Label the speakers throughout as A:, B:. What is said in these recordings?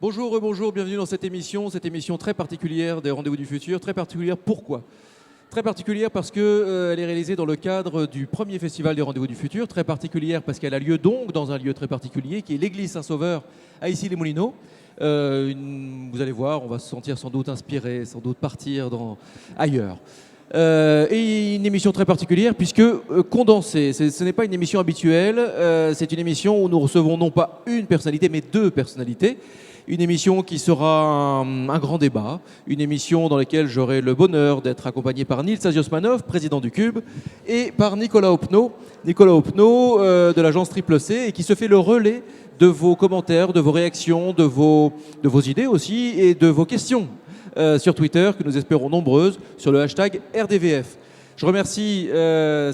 A: Bonjour, rebonjour, bienvenue dans cette émission très particulière des Rendez-vous du Futur. Très particulière, pourquoi? Très particulière parce qu'elle est réalisée dans le cadre du premier festival des Rendez-vous du Futur. Très particulière parce qu'elle a lieu donc dans un lieu très particulier qui est l'église Saint-Sauveur à Issy-les-Moulineaux. Vous allez voir, on va se sentir sans doute inspiré, sans doute partir ailleurs. Et une émission très particulière puisque condensée, ce n'est pas une émission habituelle, c'est une émission où nous recevons non pas une personnalité mais deux personnalités. Une émission qui sera un grand débat, une émission dans laquelle j'aurai le bonheur d'être accompagné par Nils Asiosmanov, président du Cube, et par Nicolas Opnaud de l'agence Triple C, et qui se fait le relais de vos commentaires, de vos réactions, de vos idées aussi, et de vos questions sur Twitter, que nous espérons nombreuses, sur le hashtag RDVF. Je remercie,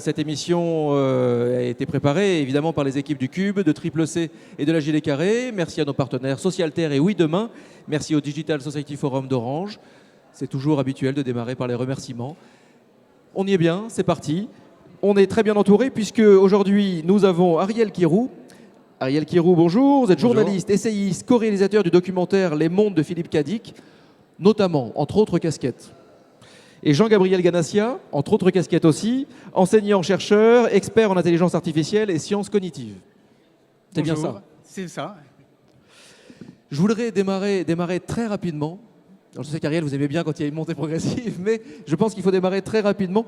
A: cette émission a été préparée évidemment par les équipes du Cube, de Triple C et de la Gilet Carré. Merci à nos partenaires Socialterre et Oui Demain. Merci au Digital Society Forum d'Orange. C'est toujours habituel de démarrer par les remerciements. On y est bien, c'est parti. On est très bien entouré puisque aujourd'hui nous avons Ariel Kirou. Ariel Kirou, bonjour. Vous êtes journaliste, essayiste, co-réalisateur du documentaire Les Mondes de Philippe Cadic, notamment, entre autres casquettes. Et Jean-Gabriel Ganassia, entre autres casquettes aussi, enseignant-chercheur, expert en intelligence artificielle et sciences cognitives. C'est bien ça?
B: C'est ça.
A: Je voudrais démarrer très rapidement. Alors je sais qu'Ariel, vous aimez bien quand il y a une montée progressive, mais je pense qu'il faut démarrer très rapidement.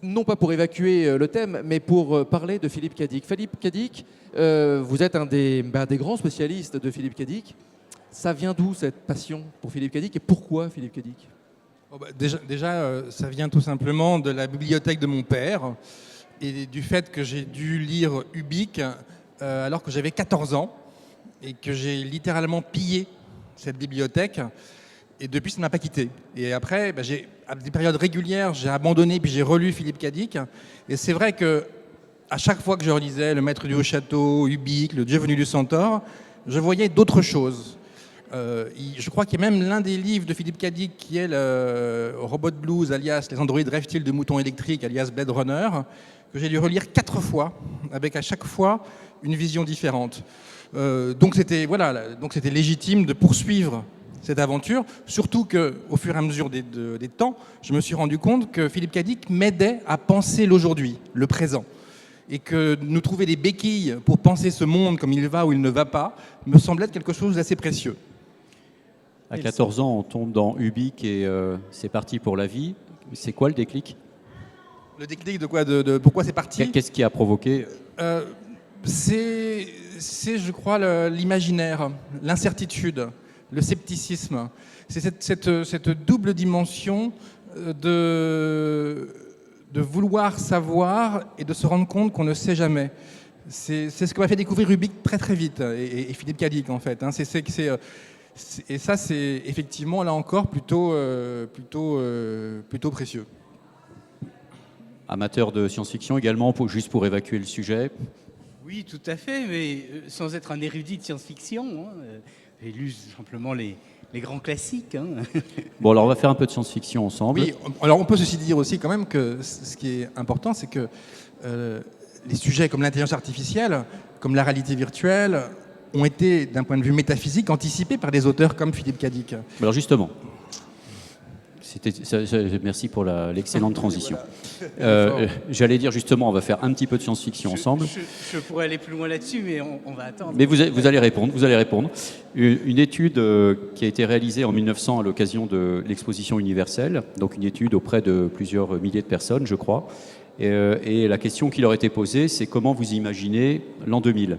A: Non pas pour évacuer le thème, mais pour parler de Philippe Cadic. Philippe Cadic, vous êtes un des grands spécialistes de Philippe Cadic. Ça vient d'où cette passion pour Philippe Cadic et pourquoi Philippe Cadic?
B: Déjà, ça vient tout simplement de la bibliothèque de mon père et du fait que j'ai dû lire Ubik alors que j'avais 14 ans et que j'ai littéralement pillé cette bibliothèque. Et depuis, ça ne m'a pas quitté. Et après, à des périodes régulières, j'ai abandonné puis j'ai relu Philippe Cadic. Et c'est vrai que à chaque fois que je relisais Le Maître du Haut-Château, Ubik, Le Dieu venu du Centaure, je voyais d'autres choses. Je crois qu'il y a même l'un des livres de Philippe Cadic qui est le Robot Blues, alias Les androïdes rêvent-ils de moutons électriques, alias Blade Runner, que j'ai dû relire 4 fois, avec à chaque fois une vision différente. Donc c'était légitime de poursuivre cette aventure, surtout qu'au fur et à mesure des temps, je me suis rendu compte que Philippe Cadic m'aidait à penser l'aujourd'hui, le présent. Et que nous trouver des béquilles pour penser ce monde comme il va ou il ne va pas, me semblait être quelque chose d'assez précieux.
C: À 14 ans, on tombe dans Ubik et c'est parti pour la vie. C'est quoi le déclic?
B: Le déclic de quoi? De pourquoi c'est parti?
C: Qu'est-ce qui a provoqué?
B: C'est, je crois, l'imaginaire, l'incertitude, le scepticisme. C'est cette double dimension de vouloir savoir et de se rendre compte qu'on ne sait jamais. C'est ce que m'a fait découvrir Ubik très très vite, et Philippe Cadic en fait. Et ça, c'est effectivement, là encore, plutôt précieux.
C: Amateur de science-fiction également, juste pour évacuer le sujet.
D: Oui, tout à fait, mais sans être un érudit de science-fiction. J'ai lu simplement les grands classiques.
C: Bon, alors on va faire un peu de science-fiction ensemble.
B: Oui, alors on peut ceci dire aussi quand même que ce qui est important, c'est que les sujets comme l'intelligence artificielle, comme la réalité virtuelle, ont été, d'un point de vue métaphysique, anticipés par des auteurs comme Philippe Cadic.
C: Alors justement, merci pour l'excellente transition. J'allais dire justement, on va faire un petit peu de science-fiction ensemble.
D: Je pourrais aller plus loin là-dessus, mais on va attendre.
C: Mais vous allez répondre. Une étude qui a été réalisée en 1900 à l'occasion de l'exposition universelle, donc une étude auprès de plusieurs milliers de personnes, je crois. Et la question qui leur était posée, c'est comment vous imaginez l'an 2000 ?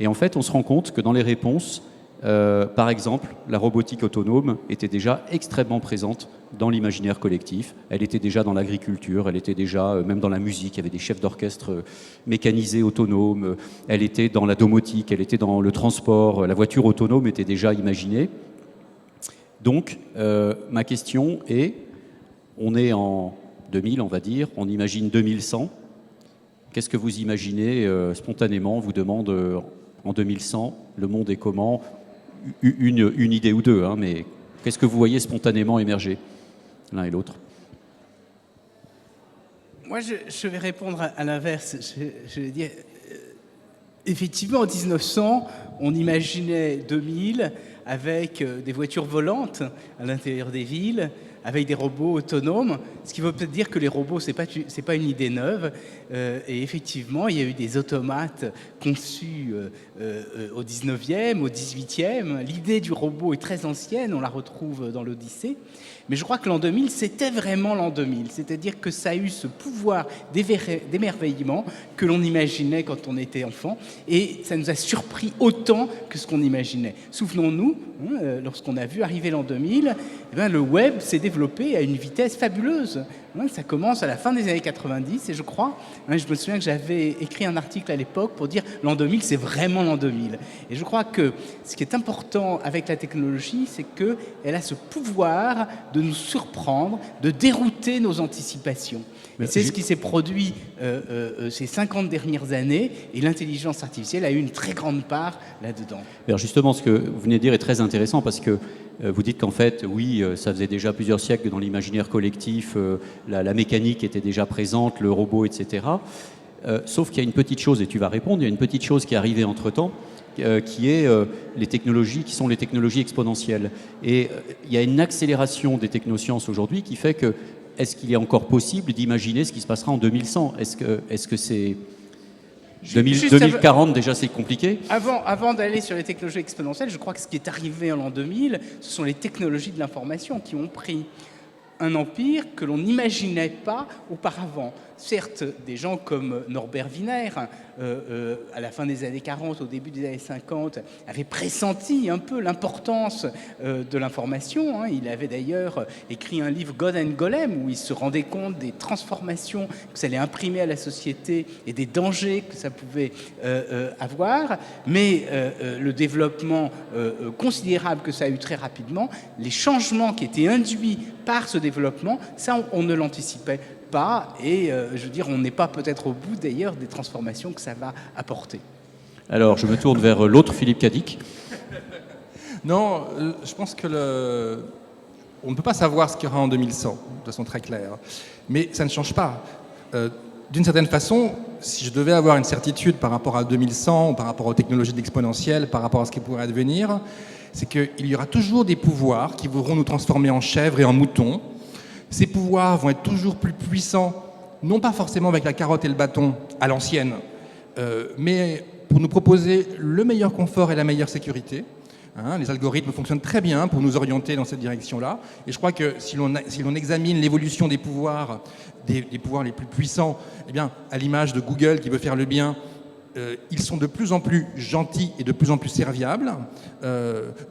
C: Et en fait, on se rend compte que dans les réponses, par exemple, la robotique autonome était déjà extrêmement présente dans l'imaginaire collectif. Elle était déjà dans l'agriculture, elle était déjà même dans la musique. Il y avait des chefs d'orchestre mécanisés autonomes. Elle était dans la domotique, elle était dans le transport. La voiture autonome était déjà imaginée. Donc, ma question est, on est en 2000, on va dire, on imagine 2100. Qu'est-ce que vous imaginez spontanément? On vous demande en 2100, le monde est comment? Une idée ou deux, hein, mais qu'est-ce que vous voyez spontanément émerger, l'un et l'autre?
D: Moi, je vais répondre à l'inverse. Je vais dire, Effectivement, en 1900, on imaginait 2000 avec des voitures volantes à l'intérieur des villes, avec des robots autonomes, ce qui veut peut-être dire que les robots, c'est pas une idée neuve. Et effectivement, il y a eu des automates conçus au 19e, au 18e. L'idée du robot est très ancienne, on la retrouve dans l'Odyssée. Mais je crois que l'an 2000, c'était vraiment l'an 2000. C'est-à-dire que ça a eu ce pouvoir d'émerveillement que l'on imaginait quand on était enfant. Et ça nous a surpris autant que ce qu'on imaginait. Souvenons-nous, lorsqu'on a vu arriver l'an 2000, le web s'est développé à une vitesse fabuleuse. Ça commence à la fin des années 90 et je crois, je me souviens que j'avais écrit un article à l'époque pour dire l'an 2000, c'est vraiment l'an 2000. Et je crois que ce qui est important avec la technologie, c'est qu'elle a ce pouvoir de nous surprendre, de dérouter nos anticipations. Et c'est ce qui s'est produit ces 50 dernières années et l'intelligence artificielle a eu une très grande part là-dedans.
C: Alors justement, ce que vous venez de dire est très intéressant parce que vous dites qu'en fait, oui, ça faisait déjà plusieurs siècles que dans l'imaginaire collectif, la mécanique était déjà présente, le robot, etc. Sauf qu'il y a une petite chose, et tu vas répondre, il y a une petite chose qui est arrivée entre-temps, qui est les technologies, qui sont les technologies exponentielles. Et il y a une accélération des technosciences aujourd'hui qui fait que, est-ce qu'il est encore possible d'imaginer ce qui se passera en 2100 ? Est-ce que c'est... 2040, déjà, c'est compliqué.
D: Avant d'aller sur les technologies exponentielles, je crois que ce qui est arrivé en l'an 2000, ce sont les technologies de l'information qui ont pris un empire que l'on n'imaginait pas auparavant. Certes, des gens comme Norbert Wiener, à la fin des années 40, au début des années 50, avaient pressenti un peu l'importance de l'information. Il avait d'ailleurs écrit un livre God and Golem où il se rendait compte des transformations que ça allait imprimer à la société et des dangers que ça pouvait avoir. Mais le développement considérable que ça a eu très rapidement, les changements qui étaient induits par ce développement, ça on ne l'anticipait pas et je veux dire on n'est pas peut-être au bout d'ailleurs des transformations que ça va apporter.
C: Alors je me tourne vers l'autre Philippe Cadic.
B: Non, je pense que on ne peut pas savoir ce qu'il y aura en 2100 de façon très claire, mais ça ne change pas. D'une certaine façon, si je devais avoir une certitude par rapport à 2100, par rapport aux technologies de l'exponentielle, par rapport à ce qui pourrait advenir, c'est qu'il y aura toujours des pouvoirs qui voudront nous transformer en chèvres et en moutons. Ces pouvoirs vont être toujours plus puissants, non pas forcément avec la carotte et le bâton à l'ancienne, mais pour nous proposer le meilleur confort et la meilleure sécurité. Les algorithmes fonctionnent très bien pour nous orienter dans cette direction-là. Et je crois que si l'on examine l'évolution des pouvoirs les plus puissants, eh bien, à l'image de Google qui veut faire le bien, ils sont de plus en plus gentils et de plus en plus serviables.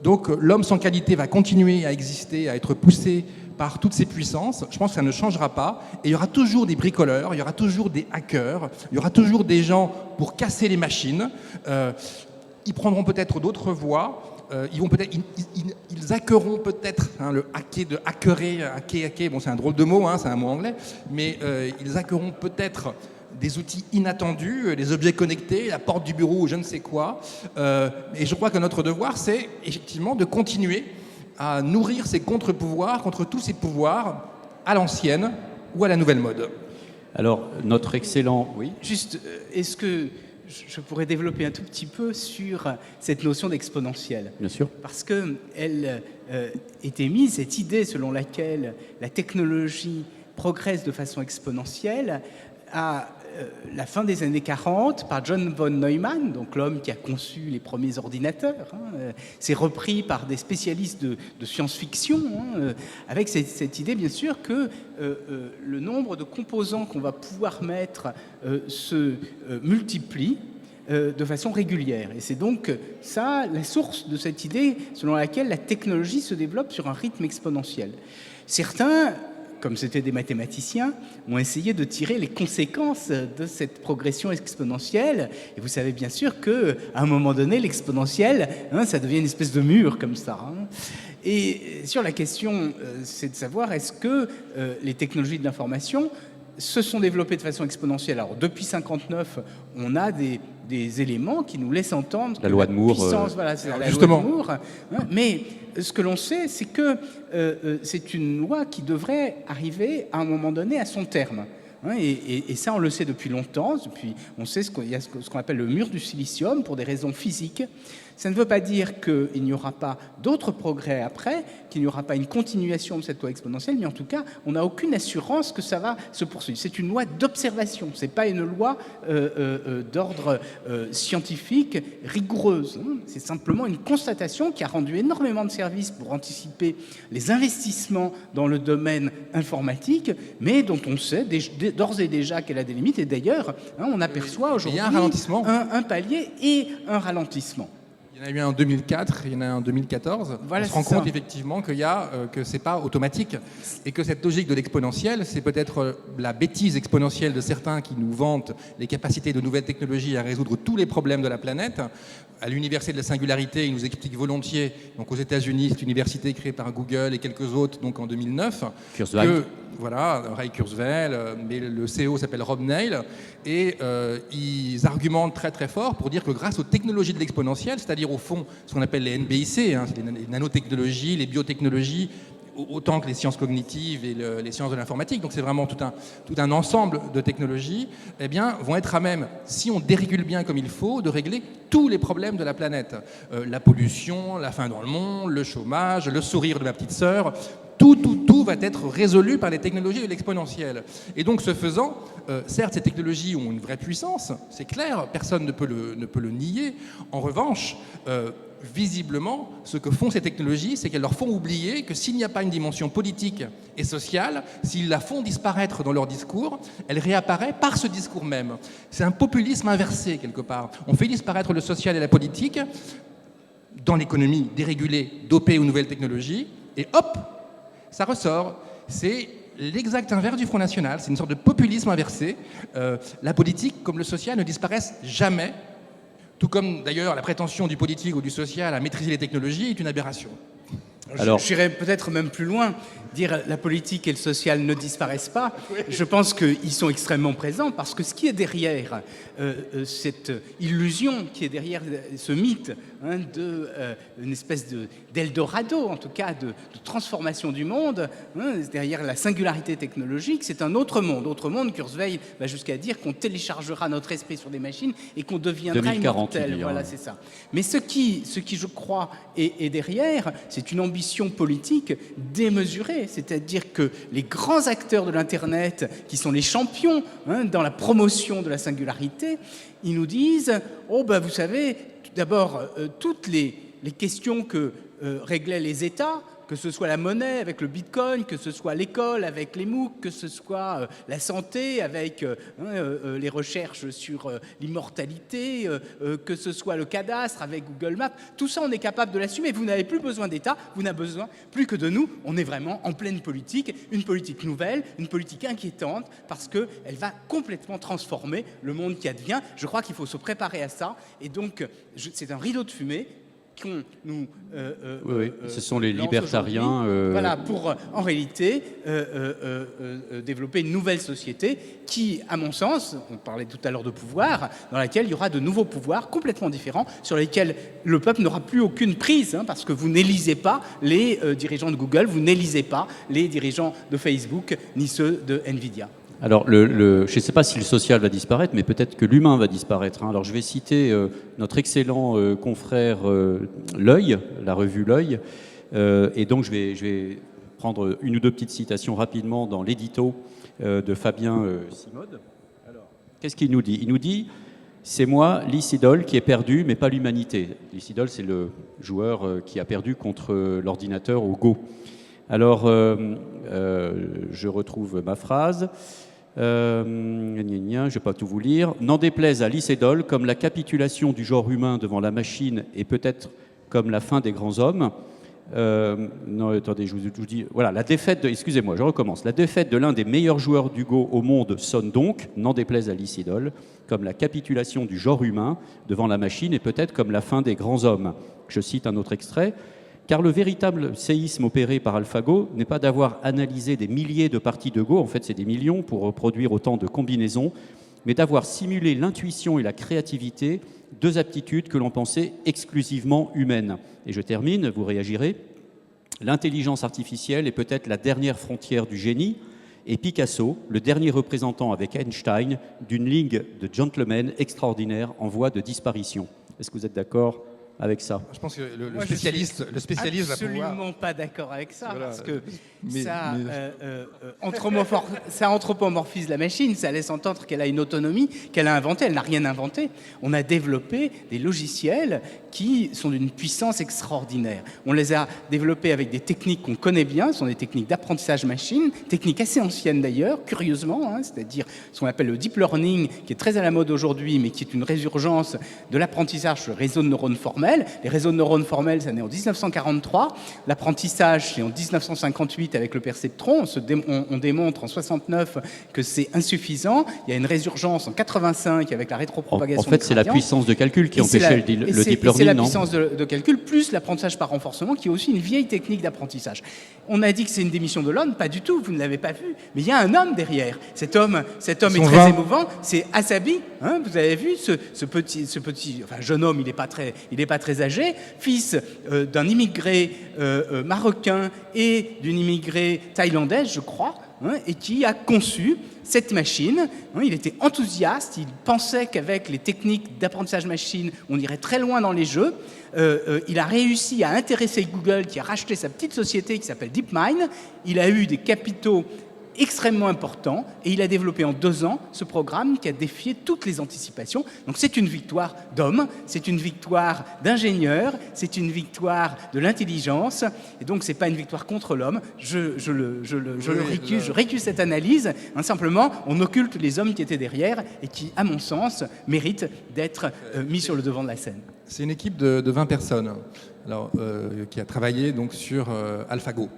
B: Donc l'homme sans qualité va continuer à exister, à être poussé par toutes ces puissances. Je pense que ça ne changera pas. Et il y aura toujours des bricoleurs, il y aura toujours des hackers, il y aura toujours des gens pour casser les machines. Ils prendront peut-être d'autres voies. Ils hackeront peut-être, le hacker de hacker, bon c'est un drôle de mot, c'est un mot anglais, mais ils hackeront peut-être des outils inattendus, les objets connectés, la porte du bureau ou je ne sais quoi. Et je crois que notre devoir, c'est effectivement de continuer à nourrir ces contre-pouvoirs, contre tous ces pouvoirs à l'ancienne ou à la nouvelle mode.
C: Alors, notre excellent... Oui.
D: Juste, est-ce que je pourrais développer un tout petit peu sur cette notion d'exponentielle ?
C: Bien sûr.
D: Parce qu'elle est émise, cette idée selon laquelle la technologie progresse de façon exponentielle, à la fin des années 40 par John von Neumann, donc l'homme qui a conçu les premiers ordinateurs. C'est repris par des spécialistes de science-fiction, avec cette idée bien sûr que le nombre de composants qu'on va pouvoir mettre se multiplie de façon régulière. Et c'est donc ça la source de cette idée selon laquelle la technologie se développe sur un rythme exponentiel. Certains, comme c'était des mathématiciens, ont essayé de tirer les conséquences de cette progression exponentielle. Et vous savez bien sûr qu'à un moment donné, l'exponentielle, ça devient une espèce de mur comme ça. Et sur la question, c'est de savoir est-ce que les technologies de l'information se sont développées de façon exponentielle. Alors depuis 1959, on a des éléments qui nous laissent entendre
C: la loi de Moore.
D: Puissance, voilà, c'est la
B: justement.
D: loi de Moore. Mais ce que l'on sait, c'est que c'est une loi qui devrait arriver à un moment donné à son terme. hein, et ça, on le sait depuis longtemps. On sait qu'il y a ce qu'on appelle le mur du silicium pour des raisons physiques. Ça ne veut pas dire qu'il n'y aura pas d'autres progrès après, qu'il n'y aura pas une continuation de cette loi exponentielle, mais en tout cas, on n'a aucune assurance que ça va se poursuivre. C'est une loi d'observation, ce n'est pas une loi d'ordre scientifique rigoureuse. Hein. C'est simplement une constatation qui a rendu énormément de services pour anticiper les investissements dans le domaine informatique, mais dont on sait d'ores et déjà qu'elle a des limites. Et d'ailleurs, hein, on aperçoit aujourd'hui un palier et un ralentissement.
B: Il y en a eu un en 2004, il y en a un en 2014.
D: Voilà,
B: on se rend compte effectivement que ce n'est pas automatique et que cette logique de l'exponentielle, c'est peut-être la bêtise exponentielle de certains qui nous vantent les capacités de nouvelles technologies à résoudre tous les problèmes de la planète. À l'université de la singularité, ils nous expliquent volontiers, donc aux États-Unis, cette université créée par Google et quelques autres, donc en 2009,
C: Kurzweil.
B: Voilà, Ray Kurzweil, mais le CEO s'appelle Rob Neil, et ils argumentent très très fort pour dire que grâce aux technologies de l'exponentielle, c'est-à-dire au fond ce qu'on appelle les NBIC, hein, les nanotechnologies, les biotechnologies, autant que les sciences cognitives et les sciences de l'informatique, donc c'est vraiment tout un ensemble de technologies, eh bien, vont être à même, si on dérégule bien comme il faut, de régler tous les problèmes de la planète. La pollution, la faim dans le monde, le chômage, le sourire de ma petite sœur, tout va être résolu par les technologies de l'exponentielle. Et donc, ce faisant, certes, ces technologies ont une vraie puissance, c'est clair, personne ne peut le nier. En revanche, visiblement, ce que font ces technologies, c'est qu'elles leur font oublier que s'il n'y a pas une dimension politique et sociale, s'ils la font disparaître dans leur discours, elle réapparaît par ce discours même. C'est un populisme inversé, quelque part. On fait disparaître le social et la politique dans l'économie dérégulée, dopée aux nouvelles technologies, et hop, ça ressort. C'est l'exact inverse du Front National. C'est une sorte de populisme inversé. La politique, comme le social, ne disparaissent jamais. Tout comme d'ailleurs la prétention du politique ou du social à maîtriser les technologies est une aberration.
C: Alors,
D: j'irais peut-être même plus loin, dire la politique et le social ne disparaissent pas. Je pense qu'ils sont extrêmement présents parce que ce qui est derrière cette illusion, qui est derrière ce mythe hein, une espèce d'Eldorado, en tout cas de transformation du monde, hein, derrière la singularité technologique, c'est un autre monde. Kurzweil va jusqu'à dire qu'on téléchargera notre esprit sur des machines et qu'on deviendra
C: 2040,
D: immortel. Voilà, c'est ça. Mais ce qui je crois, est derrière, c'est une ambition politique démesurée. C'est-à-dire que les grands acteurs de l'Internet, qui sont les champions hein, dans la promotion de la singularité, ils nous disent « Oh, ben, vous savez, d'abord, toutes les questions que réglaient les États, que ce soit la monnaie avec le bitcoin, que ce soit l'école avec les MOOC, que ce soit la santé avec les recherches sur l'immortalité, que ce soit le cadastre avec Google Maps, tout ça on est capable de l'assumer. Vous n'avez plus besoin d'État, vous n'avez besoin plus que de nous. On est vraiment en pleine politique, une politique nouvelle, une politique inquiétante parce qu'elle va complètement transformer le monde qui advient. Je crois qu'il faut se préparer à ça et donc c'est un rideau de fumée qu'on nous
C: oui, ce sont les libertariens
D: voilà, pour en réalité développer une nouvelle société qui, à mon sens, on parlait tout à l'heure de pouvoir, dans laquelle il y aura de nouveaux pouvoirs complètement différents, sur lesquels le peuple n'aura plus aucune prise, hein, parce que vous n'élisez pas les dirigeants de Google, vous n'élisez pas les dirigeants de Facebook, ni ceux de Nvidia.
C: Alors, je ne sais pas si le social va disparaître, mais peut-être que l'humain va disparaître. Hein. Alors, je vais citer notre excellent confrère L'Œil, la revue L'Œil. Et donc, je vais prendre une ou deux petites citations rapidement dans l'édito de Fabien Simode. Alors, qu'est-ce qu'il nous dit ? Il nous dit « C'est moi, l'Isidol, qui ai perdu, mais pas l'humanité. » L'Isidol, c'est le joueur qui a perdu contre l'ordinateur au Go. Alors, je retrouve ma phrase. Je ne vais pas tout vous lire. N'en déplaise à Lycédol, comme la capitulation du genre humain devant la machine et peut-être comme la fin des grands hommes. Non, attendez, je vous dis. Voilà, la défaite excusez-moi, je recommence. La défaite de l'un des meilleurs joueurs du Go au monde sonne donc, n'en déplaise à Lycédol, comme la capitulation du genre humain devant la machine et peut-être comme la fin des grands hommes. Je cite un autre extrait. Car le véritable séisme opéré par AlphaGo n'est pas d'avoir analysé des milliers de parties de Go, en fait c'est des millions pour reproduire autant de combinaisons, mais d'avoir simulé l'intuition et la créativité, deux aptitudes que l'on pensait exclusivement humaines. Et je termine, vous réagirez. L'intelligence artificielle est peut-être la dernière frontière du génie. et Picasso, le dernier représentant avec Einstein d'une ligue de gentlemen extraordinaire en voie de disparition. Est-ce que vous êtes d'accord avec ça?
B: Je pense que le
D: Moi,
B: spécialiste va pouvoir...
D: absolument pas d'accord avec ça,
B: Voilà.
D: parce que
B: Mais-
D: ça,
B: mais-
D: ça anthropomorphise la machine, ça laisse entendre qu'elle a une autonomie, qu'elle a inventé. Elle n'a rien inventé. On a développé des logiciels qui sont d'une puissance extraordinaire. On les a développés avec des techniques qu'on connaît bien, ce sont des techniques d'apprentissage machine, techniques assez anciennes d'ailleurs, curieusement, hein, c'est-à-dire ce qu'on appelle le deep learning, qui est très à la mode aujourd'hui, mais qui est une résurgence de l'apprentissage sur le réseau de neurones formels. Les réseaux de neurones formels, ça naît en 1943. L'apprentissage, c'est en 1958 avec le perceptron. On démontre en 69 que c'est insuffisant. Il y a une résurgence en 85 avec la rétropropagation.
C: En fait, c'est la
D: des gradients.
C: puissance de calcul qui
D: Et c'est
C: empêchait
D: la-
C: le
D: et c'est-
C: deep
D: et c'est la
C: learning, non?
D: puissance de calcul, plus l'apprentissage par renforcement, qui est aussi une vieille technique d'apprentissage. On a dit que c'est une démission de l'homme, pas du tout, vous ne l'avez pas vu. Mais il y a un homme derrière. Cet homme est
B: Son
D: très
B: vin.
D: émouvant. C'est Asabi, hein, vous avez vu, ce petit enfin, jeune homme, il n'est pas très âgé, fils d'un immigré marocain et d'une immigrée thaïlandaise, je crois, hein, et qui a conçu cette machine. Hein, il était enthousiaste, il pensait qu'avec les techniques d'apprentissage machine, on irait très loin dans les jeux. Il a réussi à intéresser Google, qui a racheté sa petite société qui s'appelle DeepMind. Il a eu des capitaux extrêmement important et il a développé en 2 ans ce programme qui a défié toutes les anticipations. Donc c'est une victoire d'homme, c'est une victoire d'ingénieur, c'est une victoire de l'intelligence et donc c'est pas une victoire contre l'homme. Je récuse cette analyse. Hein, simplement, on occulte les hommes qui étaient derrière et qui, à mon sens, méritent d'être mis sur le devant de la scène.
B: C'est une équipe de 20 personnes alors, qui a travaillé donc, sur AlphaGo.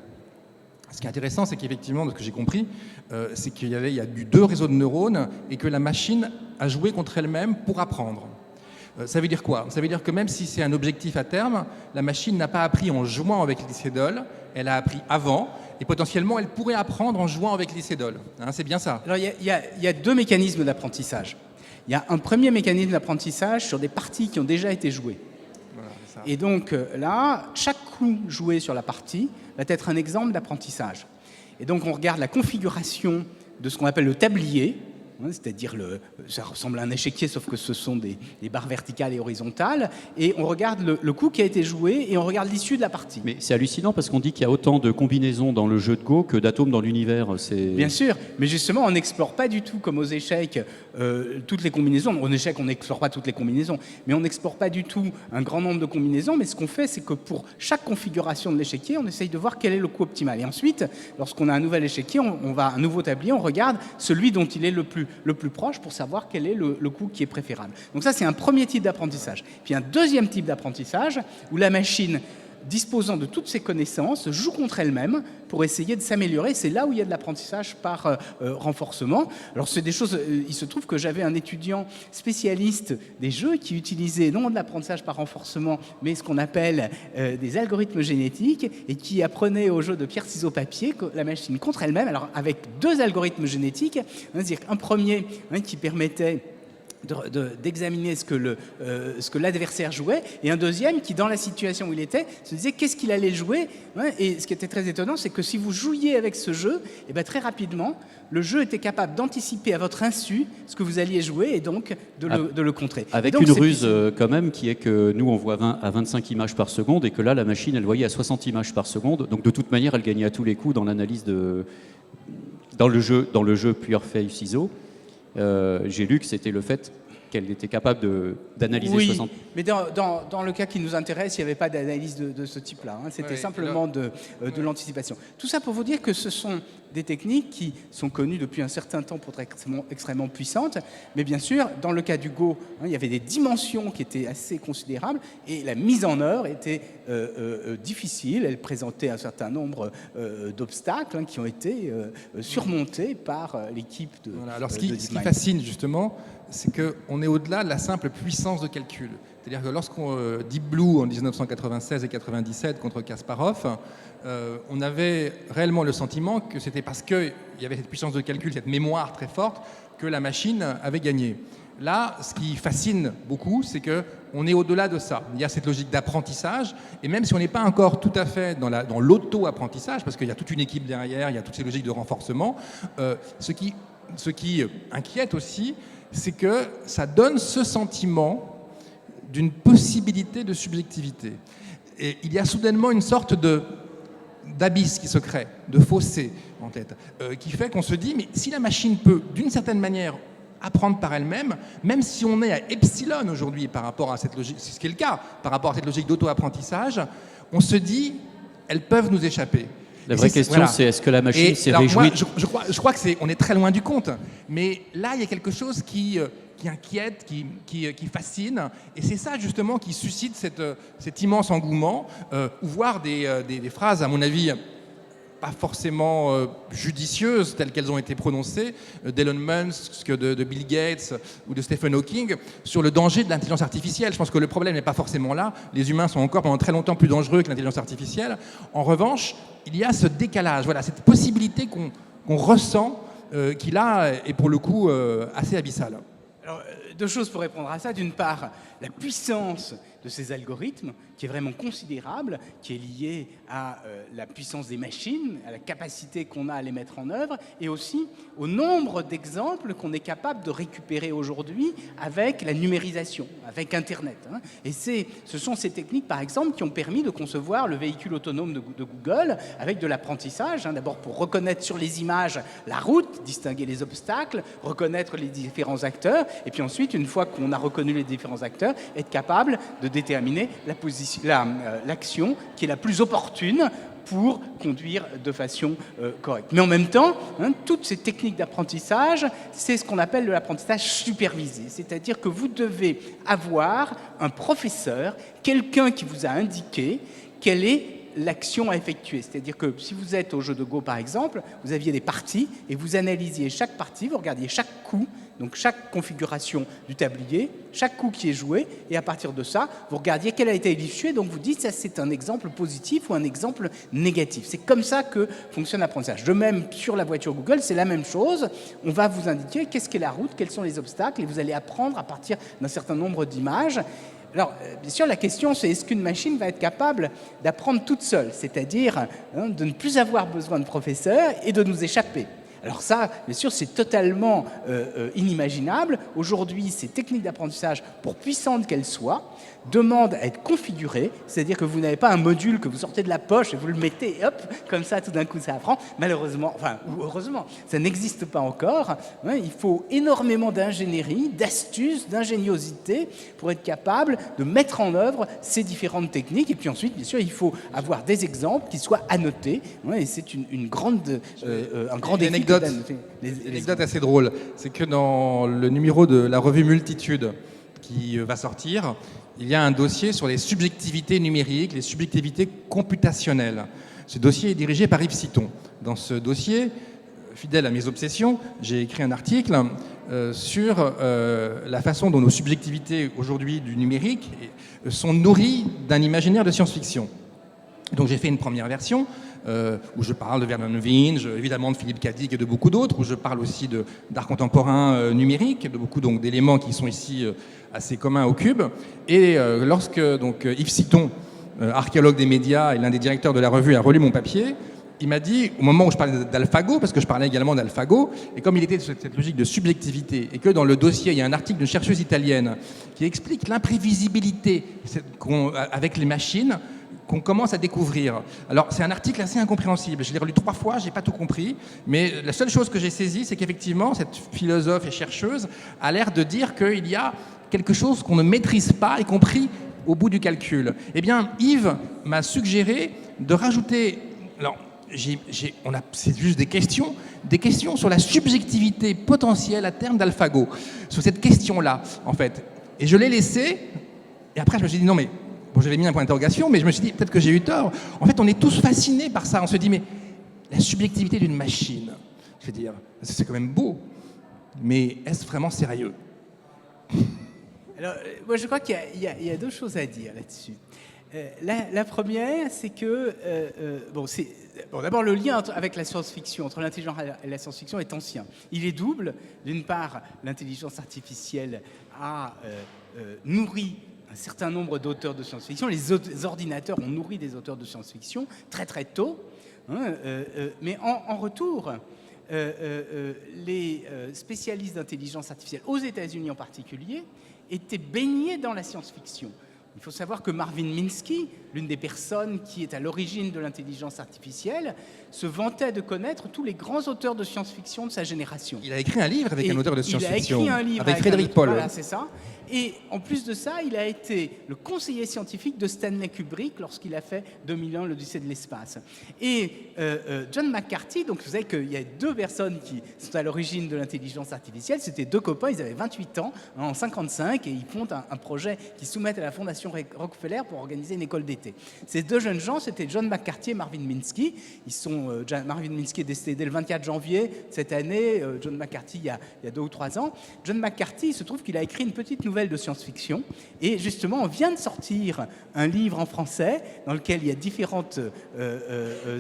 B: Ce qui est intéressant, c'est qu'effectivement, de ce que j'ai compris, c'est qu'il y a eu 2 réseaux de neurones et que la machine a joué contre elle-même pour apprendre. Ça veut dire quoi? Ça veut dire que même si c'est un objectif à terme, la machine n'a pas appris en jouant avec les cédoles, elle a appris avant, et potentiellement elle pourrait apprendre en jouant avec les cédoles. Hein, c'est bien ça?
D: Alors il y a 2 mécanismes d'apprentissage. Il y a un premier mécanisme d'apprentissage sur des parties qui ont déjà été jouées.
B: Voilà, c'est ça.
D: Et donc là, chaque coup joué sur la partie va être un exemple d'apprentissage. Et donc on regarde la configuration de ce qu'on appelle le tablier, hein, c'est-à-dire ça ressemble à un échiquier sauf que ce sont des barres verticales et horizontales, et on regarde le coup qui a été joué et on regarde l'issue de la partie.
C: Mais c'est hallucinant parce qu'on dit qu'il y a autant de combinaisons dans le jeu de Go que d'atomes dans l'univers.
D: Bien sûr, mais justement, on n'explore pas du tout, comme aux échecs, toutes les combinaisons. Aux échecs, on n'explore pas toutes les combinaisons, mais on n'explore pas du tout un grand nombre de combinaisons. Mais ce qu'on fait, c'est que pour chaque configuration de l'échiquier, on essaye de voir quel est le coup optimal. Et ensuite, lorsqu'on a un nouvel échiquier, on va à un nouveau tablier, on regarde celui dont il est le plus proche pour savoir quel est le coup qui est préférable. Donc ça, c'est un premier type d'apprentissage. Puis un deuxième type d'apprentissage où la machine, disposant de toutes ses connaissances, joue contre elle-même pour essayer de s'améliorer. C'est là où il y a de l'apprentissage par renforcement. Alors c'est des choses, il se trouve que j'avais un étudiant spécialiste des jeux qui utilisait non de l'apprentissage par renforcement, mais ce qu'on appelle des algorithmes génétiques et qui apprenait au jeu de pierre, ciseaux, papier la machine contre elle-même, alors avec 2 algorithmes génétiques, hein, c'est-à-dire un premier qui permettait d'examiner ce que l'adversaire jouait, et un deuxième qui, dans la situation où il était, se disait qu'est-ce qu'il allait jouer. Hein, et ce qui était très étonnant, c'est que si vous jouiez avec ce jeu, et bien très rapidement, le jeu était capable d'anticiper à votre insu ce que vous alliez jouer et donc de le contrer.
C: Avec
D: donc,
C: une ruse quand même qui est que nous on voit 20 à 25 images par seconde et que là la machine elle voyait à 60 images par seconde. Donc de toute manière elle gagnait à tous les coups dans l'analyse dans le jeu Pure Feuille Ciseaux. J'ai lu que c'était le fait qu'elle était capable d'analyser
D: oui,
C: 60.
D: Mais dans le cas qui nous intéresse, il n'y avait pas d'analyse de ce type-là. Hein. C'était simplement de l'anticipation. Tout ça pour vous dire que ce sont des techniques qui sont connues depuis un certain temps pour être extrêmement puissantes. Mais bien sûr, dans le cas du Go, hein, il y avait des dimensions qui étaient assez considérables et la mise en œuvre était difficile. Elle présentait un certain nombre d'obstacles qui ont été surmontés par l'équipe de
B: Voilà. Alors ce
D: de
B: qui
D: DeepMind.
B: fascine justement, c'est qu'on est au-delà de la simple puissance de calcul. C'est-à-dire que lorsqu'on Deep Blue en 1996 et 97 contre Kasparov, on avait réellement le sentiment que c'était parce qu'il y avait cette puissance de calcul, cette mémoire très forte, que la machine avait gagné. Là, ce qui fascine beaucoup, c'est qu'on est au-delà de ça. Il y a cette logique d'apprentissage, et même si on n'est pas encore tout à fait dans l'auto-apprentissage, parce qu'il y a toute une équipe derrière, il y a toutes ces logiques de renforcement, ce qui inquiète aussi, c'est que ça donne ce sentiment d'une possibilité de subjectivité. Et il y a soudainement une sorte d'abysse qui se crée, de fossé en tête, qui fait qu'on se dit, mais si la machine peut, d'une certaine manière, apprendre par elle-même, même si on est à epsilon aujourd'hui par rapport à cette logique, c'est ce qui est le cas, par rapport à cette logique d'auto-apprentissage, on se dit, elles peuvent nous échapper.
C: La vraie question, c'est est-ce que la machine s'est réjouie
B: je crois on est très loin du compte, mais là, il y a quelque chose qui inquiète, qui fascine, et c'est ça justement qui suscite cet immense engouement, ou voir des phrases, à mon avis, pas forcément judicieuses telles qu'elles ont été prononcées, d'Elon Musk, de Bill Gates ou de Stephen Hawking, sur le danger de l'intelligence artificielle. Je pense que le problème n'est pas forcément là. Les humains sont encore pendant très longtemps plus dangereux que l'intelligence artificielle. En revanche, il y a ce décalage, voilà, cette possibilité qu'on ressent, qui là est pour le coup assez abyssale.
D: Alors, deux choses pour répondre à ça. D'une part, la puissance de ces algorithmes, qui est vraiment considérable, qui est liée à la puissance des machines, à la capacité qu'on a à les mettre en œuvre, et aussi au nombre d'exemples qu'on est capable de récupérer aujourd'hui avec la numérisation, avec Internet. Et ce sont ces techniques, par exemple, qui ont permis de concevoir le véhicule autonome de Google avec de l'apprentissage, d'abord pour reconnaître sur les images la route, distinguer les obstacles, reconnaître les différents acteurs, et puis ensuite, une fois qu'on a reconnu les différents acteurs, être capable de déterminer l'action qui est la plus opportune pour conduire de façon correcte. Mais en même temps, toutes ces techniques d'apprentissage, c'est ce qu'on appelle de l'apprentissage supervisé. C'est-à-dire que vous devez avoir un professeur, quelqu'un qui vous a indiqué quelle est l'action à effectuer. C'est-à-dire que si vous êtes au jeu de Go, par exemple, vous aviez des parties et vous analysiez chaque partie, vous regardiez chaque coup, donc chaque configuration du tablier, chaque coup qui est joué, et à partir de ça, vous regardiez quel a été effectué, donc vous dites ça c'est un exemple positif ou un exemple négatif. C'est comme ça que fonctionne l'apprentissage. De même, sur la voiture Google, c'est la même chose. On va vous indiquer qu'est-ce qu'est la route, quels sont les obstacles, et vous allez apprendre à partir d'un certain nombre d'images. Alors, bien sûr, la question, c'est est-ce qu'une machine va être capable d'apprendre toute seule, c'est-à-dire de ne plus avoir besoin de professeur et de nous échapper. Alors ça, bien sûr, c'est totalement inimaginable. Aujourd'hui, ces techniques d'apprentissage, pour puissantes qu'elles soient, demandent à être configurées, c'est-à-dire que vous n'avez pas un module que vous sortez de la poche et vous le mettez, et hop, comme ça, tout d'un coup, ça apprend. Malheureusement, enfin, ou heureusement, ça n'existe pas encore. Il faut énormément d'ingénierie, d'astuces, d'ingéniosité pour être capable de mettre en œuvre ces différentes techniques. Et puis ensuite, bien sûr, il faut avoir des exemples qui soient annotés. Et c'est un grand défi.
B: Une anecdote assez drôle, c'est que dans le numéro de la revue Multitude qui va sortir, il y a un dossier sur les subjectivités numériques, les subjectivités computationnelles. Ce dossier est dirigé par Yves Citon. Dans ce dossier, fidèle à mes obsessions, j'ai écrit un article sur la façon dont nos subjectivités aujourd'hui du numérique sont nourries d'un imaginaire de science-fiction. Donc j'ai fait une première version où je parle de Vernon Vinge, évidemment de Philippe Cadic et de beaucoup d'autres, où je parle aussi d'art contemporain numérique, de beaucoup d'éléments qui sont ici assez communs au Cube. Et lorsque donc, Yves Citon, archéologue des médias et l'un des directeurs de la revue, a relu mon papier, il m'a dit, au moment où je parlais d'AlphaGo, parce que je parlais également d'AlphaGo, et comme il était de cette logique de subjectivité, et que dans le dossier, il y a un article d'une chercheuse italienne qui explique l'imprévisibilité avec les machines, qu'on commence à découvrir. Alors, c'est un article assez incompréhensible. Je l'ai relu 3 fois, je n'ai pas tout compris. Mais la seule chose que j'ai saisie, c'est qu'effectivement, cette philosophe et chercheuse a l'air de dire qu'il y a quelque chose qu'on ne maîtrise pas, y compris au bout du calcul. Eh bien, Yves m'a suggéré de rajouter... Alors, c'est juste des questions sur la subjectivité potentielle à terme d'AlphaGo. Sur cette question-là, en fait. Et je l'ai laissé, et après, je me suis dit, non, mais... Bon, j'avais mis un point d'interrogation, mais je me suis dit, peut-être que j'ai eu tort. En fait, on est tous fascinés par ça. On se dit, mais la subjectivité d'une machine, je veux dire, c'est quand même beau, mais est-ce vraiment sérieux?
D: Alors, moi, je crois qu'il y a 2 choses à dire là-dessus. La première, c'est que d'abord le lien avec la science-fiction, entre l'intelligence et la science-fiction est ancien. Il est double. D'une part, l'intelligence artificielle a nourri un certain nombre d'auteurs de science-fiction. Les ordinateurs ont nourri des auteurs de science-fiction très très tôt. Mais en retour, les spécialistes d'intelligence artificielle, aux États-Unis en particulier, étaient baignés dans la science-fiction. Il faut savoir que Marvin Minsky, l'une des personnes qui est à l'origine de l'intelligence artificielle, se vantait de connaître tous les grands auteurs de science-fiction de sa génération.
B: Il a écrit un livre avec un auteur de science-fiction.
D: Il a écrit un livre
B: avec Frédéric Paul.
D: Voilà, c'est ça. Et en plus de ça, il a été le conseiller scientifique de Stanley Kubrick lorsqu'il a fait 2001, l'Odyssée de l'espace. Et John McCarthy, donc vous savez qu'il y a deux personnes qui sont à l'origine de l'intelligence artificielle. C'était deux copains, ils avaient 28 ans, en 55, et ils font un projet qu'ils soumettent à la Fondation Rockefeller pour organiser une école d'été. Ces deux jeunes gens, c'était John McCarthy et Marvin Minsky. Marvin Minsky est décédé le 24 janvier cette année, John McCarthy il y a 2 ou 3 ans. John McCarthy, il se trouve qu'il a écrit une petite nouvelle de science-fiction, et justement on vient de sortir un livre en français dans lequel il y a différentes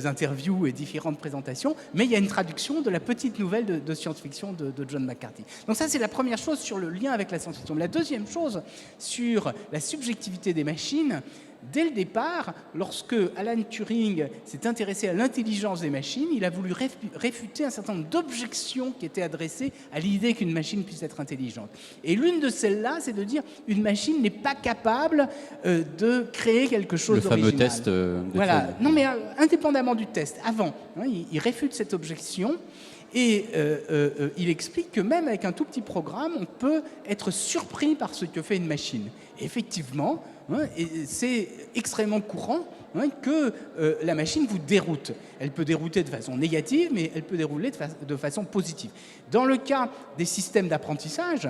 D: interviews et différentes présentations, mais il y a une traduction de la petite nouvelle de science-fiction de John McCarthy. Donc ça, c'est la première chose sur le lien avec la science-fiction. La deuxième chose, sur la subjectivité des machines. Dès le départ, lorsque Alan Turing s'est intéressé à l'intelligence des machines, il a voulu réfuter un certain nombre d'objections qui étaient adressées à l'idée qu'une machine puisse être intelligente. Et l'une de celles-là, c'est de dire qu'une machine n'est pas capable de créer quelque chose d'original.
C: Le fameux test de
D: voilà.
C: Turing.
D: Non, mais indépendamment du test, avant, il réfute cette objection. Et il explique que même avec un tout petit programme, on peut être surpris par ce que fait une machine. Et effectivement, et c'est extrêmement courant que la machine vous déroute. Elle peut dérouter de façon négative, mais elle peut dérouler de façon positive. Dans le cas des systèmes d'apprentissage,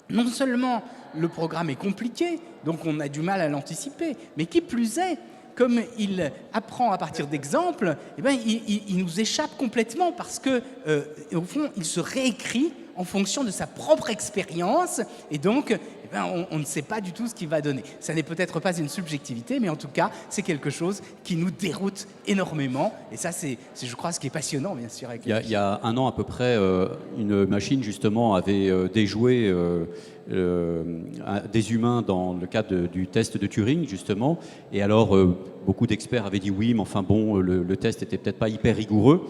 D: non seulement le programme est compliqué, donc on a du mal à l'anticiper, mais qui plus est, comme il apprend à partir d'exemples, il nous échappe complètement parce que, au fond, il se réécrit en fonction de sa propre expérience, et donc on ne sait pas du tout ce qu'il va donner. Ça n'est peut-être pas une subjectivité, mais en tout cas, c'est quelque chose qui nous déroute énormément, et ça, c'est je crois, ce qui est passionnant, bien sûr. Avec
C: il y a 1 an à peu près, une machine, justement, avait déjoué des humains dans le cadre du test de Turing, justement, et alors beaucoup d'experts avaient dit oui, mais enfin bon, le test était peut-être pas hyper rigoureux.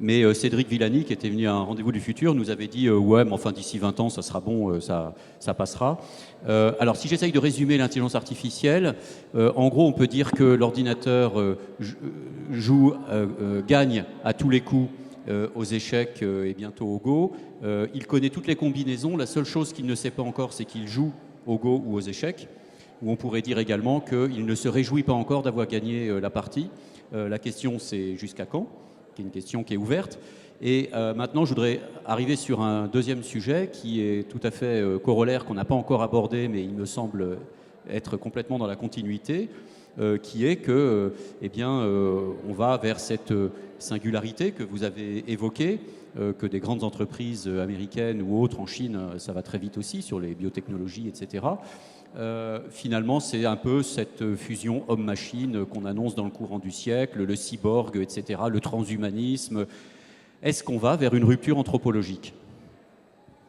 C: Mais Cédric Villani, qui était venu à un rendez-vous du futur, nous avait dit ouais, mais enfin d'ici 20 ans, ça sera bon, ça passera. Alors si j'essaye de résumer l'intelligence artificielle, en gros, on peut dire que l'ordinateur gagne à tous les coups aux échecs et bientôt au Go. Il connaît toutes les combinaisons. La seule chose qu'il ne sait pas encore, c'est qu'il joue au Go ou aux échecs. Ou on pourrait dire également qu'il ne se réjouit pas encore d'avoir gagné la partie. La question, c'est jusqu'à quand ? Qui est une question qui est ouverte. Et maintenant, je voudrais arriver sur un deuxième sujet qui est tout à fait corollaire, qu'on n'a pas encore abordé, mais il me semble être complètement dans la continuité, qui est que, on va vers cette singularité que vous avez évoquée, que des grandes entreprises américaines ou autres en Chine, ça va très vite aussi sur les biotechnologies, etc. Finalement, c'est un peu cette fusion homme-machine qu'on annonce dans le courant du siècle, le cyborg, etc., le transhumanisme. Est-ce qu'on va vers une rupture anthropologique ?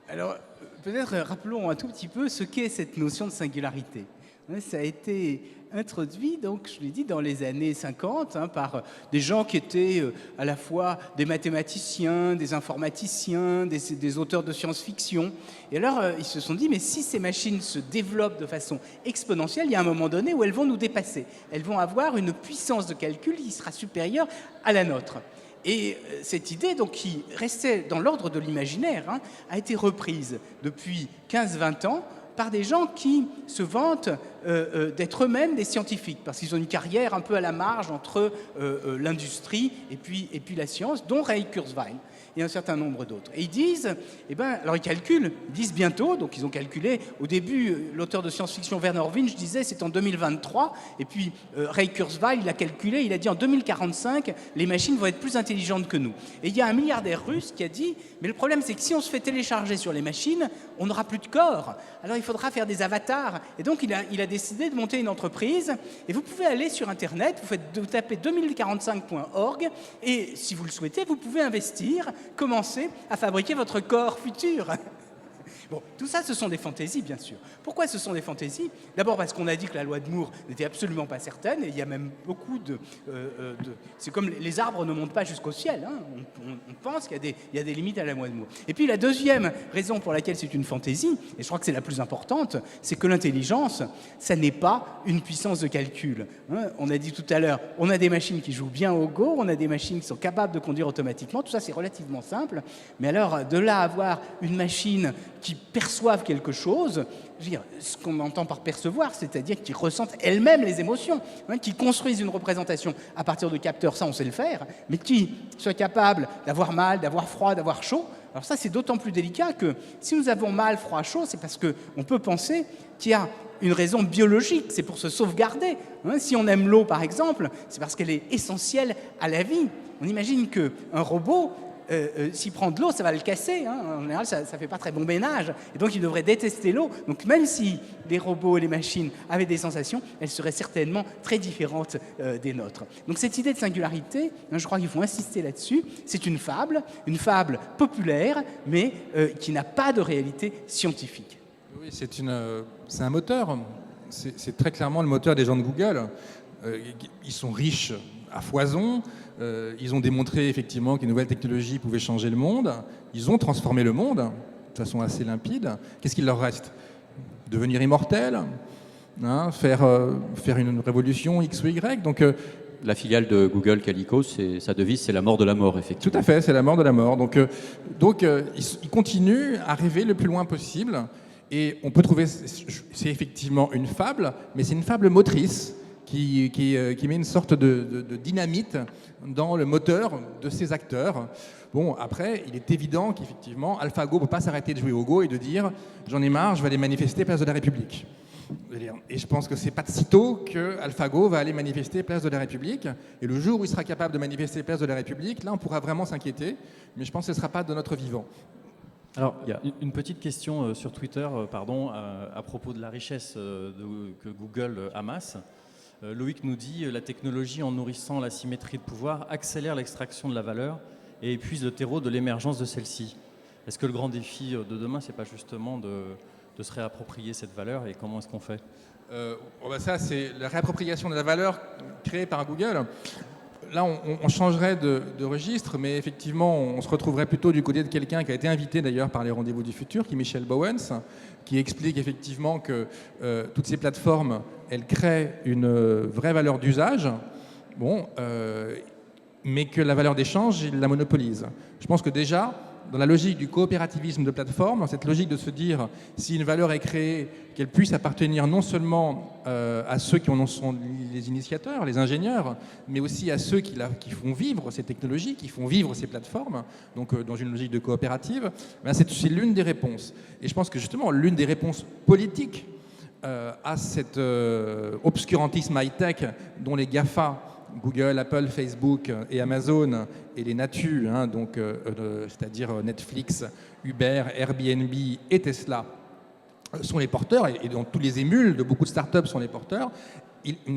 D: Alors, peut-être rappelons un tout petit peu ce qu'est cette notion de singularité. Ça a été introduit, donc, je l'ai dit, dans les années 50 par des gens qui étaient à la fois des mathématiciens, des informaticiens, des auteurs de science-fiction. Et alors, ils se sont dit, mais si ces machines se développent de façon exponentielle, il y a un moment donné où elles vont nous dépasser. Elles vont avoir une puissance de calcul qui sera supérieure à la nôtre. Et cette idée, donc, qui restait dans l'ordre de l'imaginaire, a été reprise depuis 15-20 ans par des gens qui se vantent d'être eux-mêmes des scientifiques, parce qu'ils ont une carrière un peu à la marge entre l'industrie et puis la science, dont Ray Kurzweil. et un certain nombre d'autres. Et ils disent, alors ils calculent, ils disent bientôt, donc ils ont calculé, au début, l'auteur de science-fiction Werner Winch disait c'est en 2023, et puis Ray Kurzweil, il a calculé, il a dit en 2045, les machines vont être plus intelligentes que nous. Et il y a un milliardaire russe qui a dit, mais le problème c'est que si on se fait télécharger sur les machines, on n'aura plus de corps. Alors il faudra faire des avatars. Et donc il a décidé de monter une entreprise. Et vous pouvez aller sur Internet, vous tapez 2045.org, et si vous le souhaitez, vous pouvez investir, commencer à fabriquer votre corps futur. Bon, tout ça, ce sont des fantaisies, bien sûr. Pourquoi ce sont des fantaisies? D'abord parce qu'on a dit que la loi de Moore n'était absolument pas certaine, et il y a même beaucoup c'est comme les arbres ne montent pas jusqu'au ciel. Hein. On pense qu'il y a des limites à la loi de Moore. Et puis la deuxième raison pour laquelle c'est une fantaisie, et je crois que c'est la plus importante, c'est que l'intelligence, ça n'est pas une puissance de calcul. Hein. On a dit tout à l'heure, on a des machines qui jouent bien au Go, on a des machines qui sont capables de conduire automatiquement, tout ça c'est relativement simple, mais alors de là à avoir une machine qui perçoivent quelque chose, je veux dire, ce qu'on entend par percevoir, c'est-à-dire qu'ils ressentent elles-mêmes les émotions, hein, qui construisent une représentation à partir de capteurs, ça on sait le faire, mais qui soient capables d'avoir mal, d'avoir froid, d'avoir chaud. Alors ça c'est d'autant plus délicat que si nous avons mal, froid, chaud, c'est parce qu'on peut penser qu'il y a une raison biologique, c'est pour se sauvegarder. Hein. Si on aime l'eau par exemple, c'est parce qu'elle est essentielle à la vie. On imagine qu'un robot, s'il prend de l'eau, ça va le casser. Hein. En général, ça ne fait pas très bon ménage. Et donc, il devrait détester l'eau. Donc, même si les robots et les machines avaient des sensations, elles seraient certainement très différentes des nôtres. Donc, cette idée de singularité, je crois qu'il faut insister là-dessus. C'est une fable populaire, mais qui n'a pas de réalité scientifique.
B: Oui, c'est un moteur. C'est très clairement le moteur des gens de Google. Ils sont riches à foison. Ils ont démontré effectivement que les nouvelles technologies pouvaient changer le monde. Ils ont transformé le monde de façon assez limpide. Qu'est-ce qu'il leur reste? Devenir immortel, hein, faire une révolution X ou Y. Donc,
C: la filiale de Google Calico, sa devise, c'est la mort de la mort, effectivement.
B: Tout à fait, c'est la mort de la mort. Donc ils continuent à rêver le plus loin possible. Et on peut trouver, c'est effectivement une fable, mais c'est une fable motrice qui met une sorte de dynamite dans le moteur de ces acteurs. Bon, après, il est évident qu'effectivement, AlphaGo ne peut pas s'arrêter de jouer au Go et de dire « j'en ai marre, je vais aller manifester place de la République ». Et je pense que c'est pas de sitôt que AlphaGo va aller manifester place de la République. Et le jour où il sera capable de manifester place de la République, là, on pourra vraiment s'inquiéter. Mais je pense que ce ne sera pas de notre vivant.
E: Alors, il y a une petite question sur Twitter, à propos de la richesse que Google amasse. Loïc nous dit « La technologie, en nourrissant la symétrie de pouvoir, accélère l'extraction de la valeur et épuise le terreau de l'émergence de celle-ci. » Est-ce que le grand défi de demain, c'est pas justement de se réapproprier cette valeur, et comment est-ce qu'on fait?
B: Ça, c'est la réappropriation de la valeur créée par Google. Là, on changerait de registre, mais effectivement, on se retrouverait plutôt du côté de quelqu'un qui a été invité d'ailleurs par les Rendez-vous du Futur, qui est Michel Bowens, qui explique effectivement que toutes ces plateformes, elles créent une vraie valeur d'usage, mais que la valeur d'échange, ils la monopolisent. Je pense que déjà, dans la logique du coopérativisme de plateforme, dans cette logique de se dire si une valeur est créée, qu'elle puisse appartenir non seulement à ceux qui en sont les initiateurs, les ingénieurs, mais aussi à ceux qui font vivre ces technologies, qui font vivre ces plateformes, donc dans une logique de coopérative, c'est l'une des réponses. Et je pense que justement, l'une des réponses politiques à cet obscurantisme high-tech dont les GAFA, Google, Apple, Facebook et Amazon et les Natu, c'est-à-dire Netflix, Uber, Airbnb et Tesla, sont les porteurs, et dont tous les émules de beaucoup de startups sont les porteurs.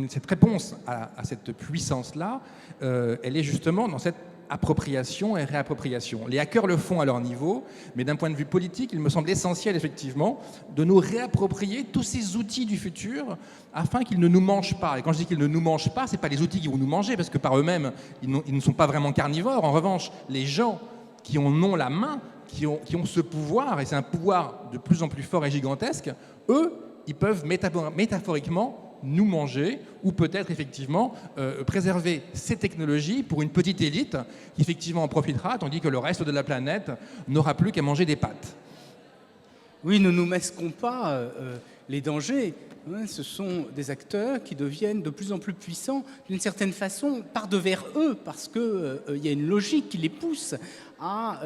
B: Cette réponse à cette puissance-là, elle est justement dans cette appropriation et réappropriation. Les hackers le font à leur niveau, mais d'un point de vue politique, il me semble essentiel effectivement de nous réapproprier tous ces outils du futur afin qu'ils ne nous mangent pas. Et quand je dis qu'ils ne nous mangent pas, ce n'est pas les outils qui vont nous manger, parce que par eux-mêmes, ils ne sont pas vraiment carnivores. En revanche, les gens qui en ont la main, qui ont ce pouvoir, et c'est un pouvoir de plus en plus fort et gigantesque, eux, ils peuvent métaphoriquement nous manger, ou peut-être effectivement préserver ces technologies pour une petite élite qui effectivement en profitera, tandis que le reste de la planète n'aura plus qu'à manger des pâtes.
D: Oui, ne nous masquons pas les dangers. Ce sont des acteurs qui deviennent de plus en plus puissants, d'une certaine façon, par devers eux, parce qu'il y a une logique qui les pousse à,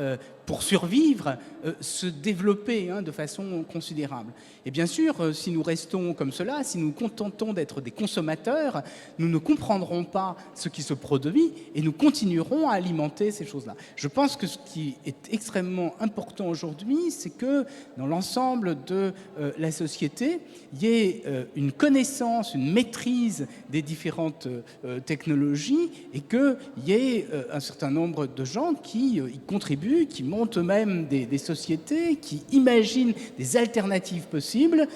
D: pour survivre, se développer de façon considérable. Et bien sûr, si nous restons comme cela, si nous nous contentons d'être des consommateurs, nous ne comprendrons pas ce qui se produit et nous continuerons à alimenter ces choses-là. Je pense que ce qui est extrêmement important aujourd'hui, c'est que dans l'ensemble de la société, il y ait une connaissance, une maîtrise des différentes technologies et qu'il y ait un certain nombre de gens qui y contribuent, qui montent eux-mêmes des sociétés, qui imaginent des alternatives possibles.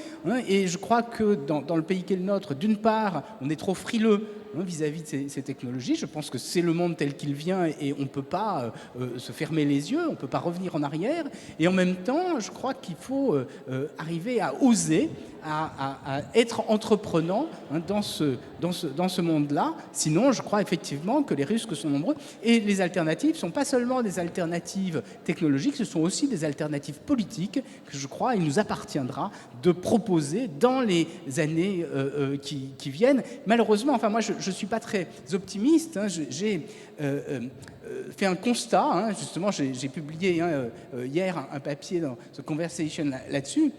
D: Et je crois que dans le pays qu'est le nôtre, d'une part, on est trop frileux vis-à-vis de ces technologies. Je pense que c'est le monde tel qu'il vient et on ne peut pas se fermer les yeux, on ne peut pas revenir en arrière. Et en même temps, je crois qu'il faut arriver à oser, à être entreprenant dans ce monde-là. Sinon, je crois effectivement que les risques sont nombreux. Et les alternatives ne sont pas seulement des alternatives technologiques, ce sont aussi des alternatives politiques que je crois il nous appartiendra de proposer dans les années qui viennent. Malheureusement, enfin moi je ne suis pas très optimiste. J'ai fait un constat. Justement, j'ai publié hier un papier dans The Conversation là-dessus.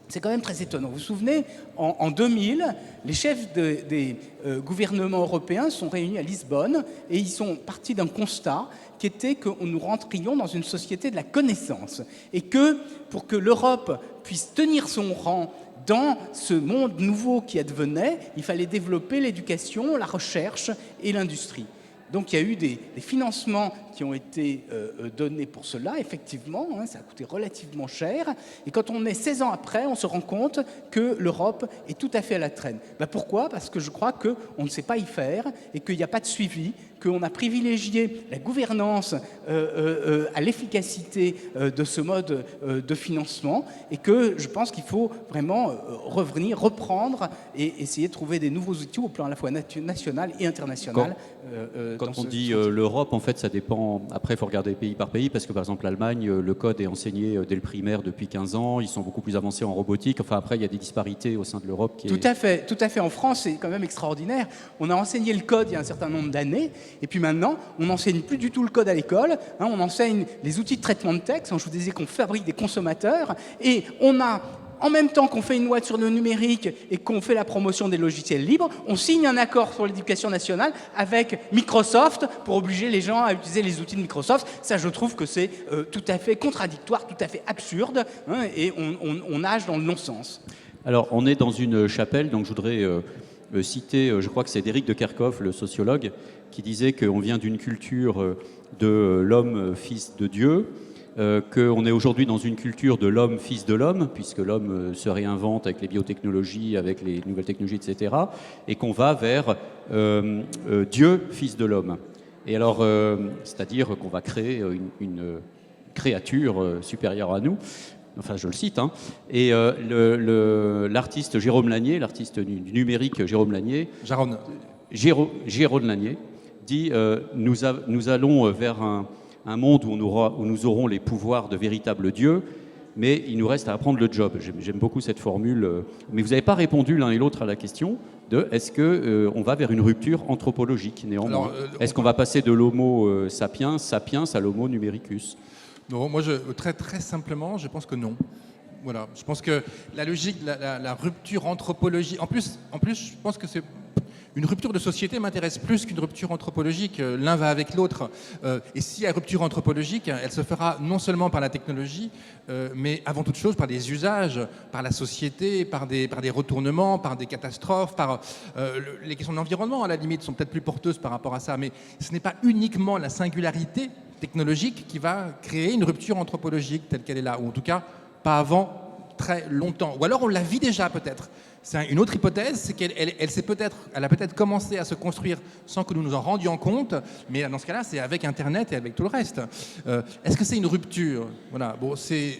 D: C'est quand même très étonnant. Vous vous souvenez, en 2000, les chefs des gouvernements européens sont réunis à Lisbonne et ils sont partis d'un constat qui était que nous rentrions dans une société de la connaissance et que pour que l'Europe puisse tenir son rang dans ce monde nouveau qui advenait, il fallait développer l'éducation, la recherche et l'industrie. Donc il y a eu des financements qui ont été donnés pour cela, effectivement, ça a coûté relativement cher. Et quand on est 16 ans après, on se rend compte que l'Europe est tout à fait à la traîne. Pourquoi ? Parce que je crois qu'on ne sait pas y faire et qu'il n'y a pas de suivi, qu'on a privilégié la gouvernance à l'efficacité de ce mode de financement et que je pense qu'il faut vraiment revenir, reprendre et essayer de trouver des nouveaux outils au plan à la fois national et international.
C: Quand on dit l'Europe, en fait, ça dépend. Après, il faut regarder pays par pays, parce que par exemple, l'Allemagne, le code est enseigné dès le primaire depuis 15 ans. Ils sont beaucoup plus avancés en robotique. Enfin, après, il y a des disparités au sein de l'Europe.
D: Tout à fait. En France, c'est quand même extraordinaire. On a enseigné le code il y a un certain nombre d'années, et puis maintenant, on n'enseigne plus du tout le code à l'école. On enseigne les outils de traitement de texte. Je vous disais qu'on fabrique des consommateurs, et on a. En même temps qu'on fait une loi sur le numérique et qu'on fait la promotion des logiciels libres, on signe un accord sur l'éducation nationale avec Microsoft pour obliger les gens à utiliser les outils de Microsoft. Ça, je trouve que c'est tout à fait contradictoire, tout à fait absurde, et on nage dans le non-sens.
C: Alors, on est dans une chapelle, donc je voudrais citer, je crois que c'est d'Éric de Kerckhoff, le sociologue, qui disait qu'on vient d'une culture de l'homme fils de Dieu, qu'on est aujourd'hui dans une culture de l'homme fils de l'homme, puisque l'homme se réinvente avec les biotechnologies, avec les nouvelles technologies, etc., et qu'on va vers Dieu fils de l'homme. Et alors, c'est-à-dire qu'on va créer une créature supérieure à nous. Enfin, je le cite. Et l'artiste Jérôme Lanier, l'artiste du numérique Jérôme Lanier, Jérôme Lanier, dit nous allons vers un monde où nous aurons les pouvoirs de véritables dieux, mais il nous reste à apprendre le job. J'aime beaucoup cette formule. Mais vous n'avez pas répondu l'un et l'autre à la question de est-ce qu'on va vers une rupture anthropologique néanmoins. Est-ce qu'on va passer de l'homo sapiens à l'homo numericus?
B: Non, moi, très, très simplement, je pense que non. Voilà. Je pense que la logique, la rupture anthropologique... En plus, je pense que c'est... Une rupture de société m'intéresse plus qu'une rupture anthropologique. L'un va avec l'autre. Et s'il y a rupture anthropologique, elle se fera non seulement par la technologie, mais avant toute chose par des usages, par la société, par des retournements, par des catastrophes, par les questions de l'environnement, à la limite, sont peut-être plus porteuses par rapport à ça. Mais ce n'est pas uniquement la singularité technologique qui va créer une rupture anthropologique telle qu'elle est là, ou en tout cas pas avant très longtemps. Ou alors on la vit déjà peut-être. C'est une autre hypothèse, c'est qu'elle a peut-être commencé à se construire sans que nous nous en rendions compte, mais dans ce cas-là, c'est avec Internet et avec tout le reste. Est-ce que c'est une rupture ? Voilà. Bon, c'est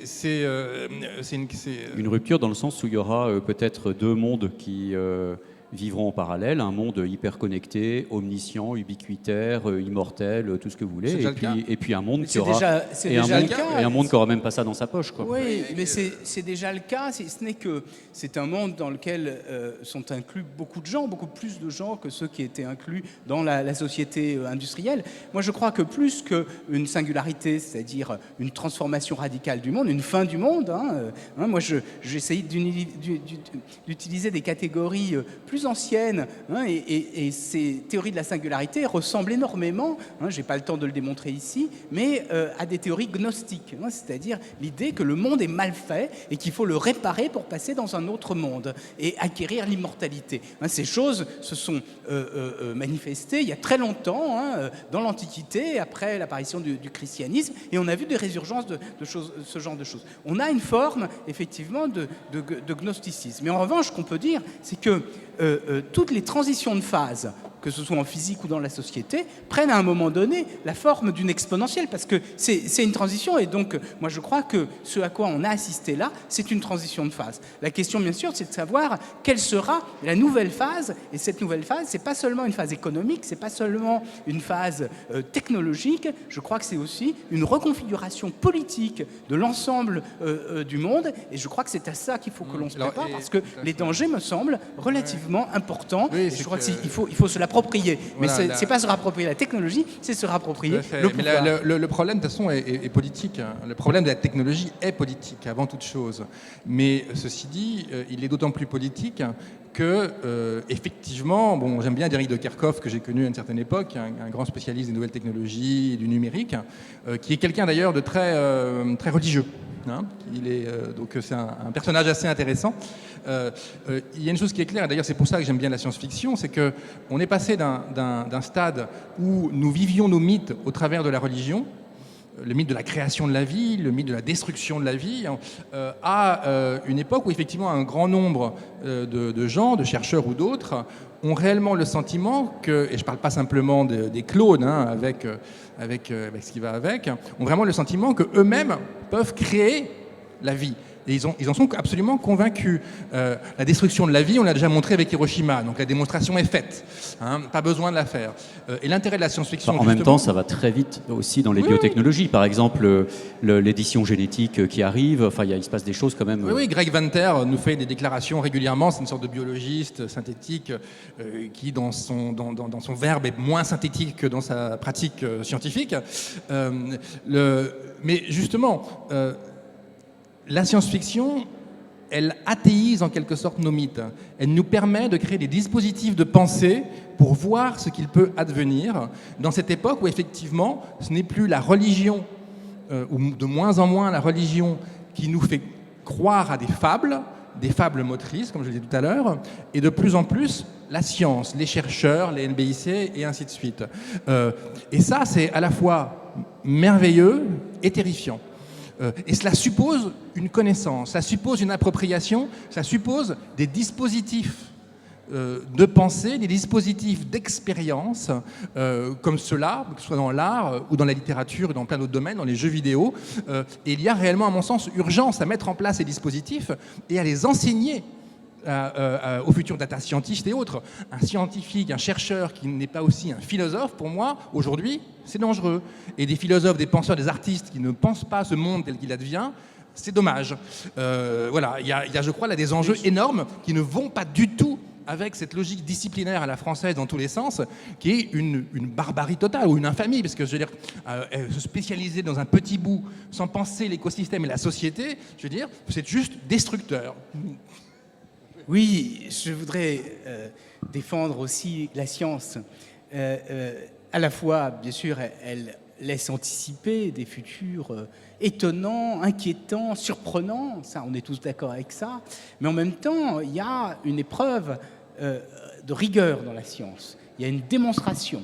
C: une rupture dans le sens où il y aura peut-être deux mondes qui vivront en parallèle un monde hyper connecté, omniscient, ubiquitaire, immortel, tout ce que vous voulez. Et puis un monde qui aura un monde qui aura même pas ça dans sa poche, quoi.
D: Oui, mais c'est déjà le cas. Ce n'est que c'est un monde dans lequel sont inclus beaucoup de gens, beaucoup plus de gens que ceux qui étaient inclus dans la société industrielle. Moi, je crois que plus qu'une singularité, c'est-à-dire une transformation radicale du monde, une fin du monde, moi, j'essaye d'utiliser des catégories plus anciennes, et ces théories de la singularité ressemblent énormément, je n'ai pas le temps de le démontrer ici, mais à des théories gnostiques, c'est-à-dire l'idée que le monde est mal fait et qu'il faut le réparer pour passer dans un autre monde et acquérir l'immortalité. Ces choses se sont manifestées il y a très longtemps, dans l'Antiquité, après l'apparition du christianisme, et on a vu des résurgences de ce genre de choses. On a une forme, effectivement, de gnosticisme. Mais en revanche, ce qu'on peut dire, c'est que toutes les transitions de phase, que ce soit en physique ou dans la société, prennent à un moment donné la forme d'une exponentielle, parce que c'est une transition, et donc moi je crois que ce à quoi on a assisté là, c'est une transition de phase. La question, bien sûr, c'est de savoir quelle sera la nouvelle phase, et cette nouvelle phase, c'est pas seulement une phase économique, c'est pas seulement une phase technologique, je crois que c'est aussi une reconfiguration politique de l'ensemble du monde, et je crois que c'est à ça qu'il faut que l'on se prépare, parce que les dangers me semblent relativement importants, et je crois qu'il faut se l'approprier. Mais c'est pas se rapproprier la technologie, c'est se rapproprier le pouvoir.
B: Le problème, de toute façon, est politique. Le problème de la technologie est politique, avant toute chose. Mais ceci dit, il est d'autant plus politique que, effectivement, bon, j'aime bien Derrida de Kerckhoff, que j'ai connu à une certaine époque, un grand spécialiste des nouvelles technologies et du numérique, qui est quelqu'un d'ailleurs de très religieux. Donc c'est un personnage assez intéressant. Il y a une chose qui est claire, et d'ailleurs c'est pour ça que j'aime bien la science-fiction, c'est qu'on est passé d'un stade où nous vivions nos mythes au travers de la religion, le mythe de la création de la vie, le mythe de la destruction de la vie, à une époque où effectivement un grand nombre de gens, de chercheurs ou d'autres, ont réellement le sentiment que, et je ne parle pas simplement des clones, avec ce qui va avec, ont vraiment le sentiment qu'eux-mêmes peuvent créer la vie. Et ils en sont absolument convaincus. La destruction de la vie, on l'a déjà montré avec Hiroshima, donc la démonstration est faite. Pas besoin de la faire. Et l'intérêt de la science-fiction...
C: En même temps, ça va très vite aussi dans les biotechnologies. Par exemple, l'édition génétique qui arrive, enfin, il se passe des choses quand même...
B: Oui, Greg Venter nous fait des déclarations régulièrement. C'est une sorte de biologiste synthétique qui, dans son verbe, est moins synthétique que dans sa pratique scientifique. Mais justement... la science-fiction, elle athéise en quelque sorte nos mythes. Elle nous permet de créer des dispositifs de pensée pour voir ce qu'il peut advenir dans cette époque où effectivement ce n'est plus la religion, ou de moins en moins la religion, qui nous fait croire à des fables motrices, comme je l'ai dit tout à l'heure, et de plus en plus la science, les chercheurs, les NBIC et ainsi de suite. Et ça, c'est à la fois merveilleux et terrifiant. Et cela suppose une connaissance, ça suppose une appropriation, ça suppose des dispositifs de pensée, des dispositifs d'expérience, comme ceux-là, que ce soit dans l'art ou dans la littérature ou dans plein d'autres domaines, dans les jeux vidéo. Et il y a réellement, à mon sens, urgence à mettre en place ces dispositifs et à les enseigner aux futurs data scientists et autres. Un scientifique, un chercheur qui n'est pas aussi un philosophe, pour moi, aujourd'hui, c'est dangereux. Et des philosophes, des penseurs, des artistes qui ne pensent pas ce monde tel qu'il advient, c'est dommage. Voilà, il y a, je crois, là, des enjeux énormes qui ne vont pas du tout avec cette logique disciplinaire à la française dans tous les sens, qui est une barbarie totale ou une infamie, parce que je veux dire, se spécialiser dans un petit bout sans penser l'écosystème et la société, je veux dire, c'est juste destructeur.
D: Oui, je voudrais défendre aussi la science. À la fois, bien sûr, elle laisse anticiper des futurs étonnants, inquiétants, surprenants. Ça, on est tous d'accord avec ça. Mais en même temps, il y a une épreuve de rigueur dans la science. Il y a une démonstration.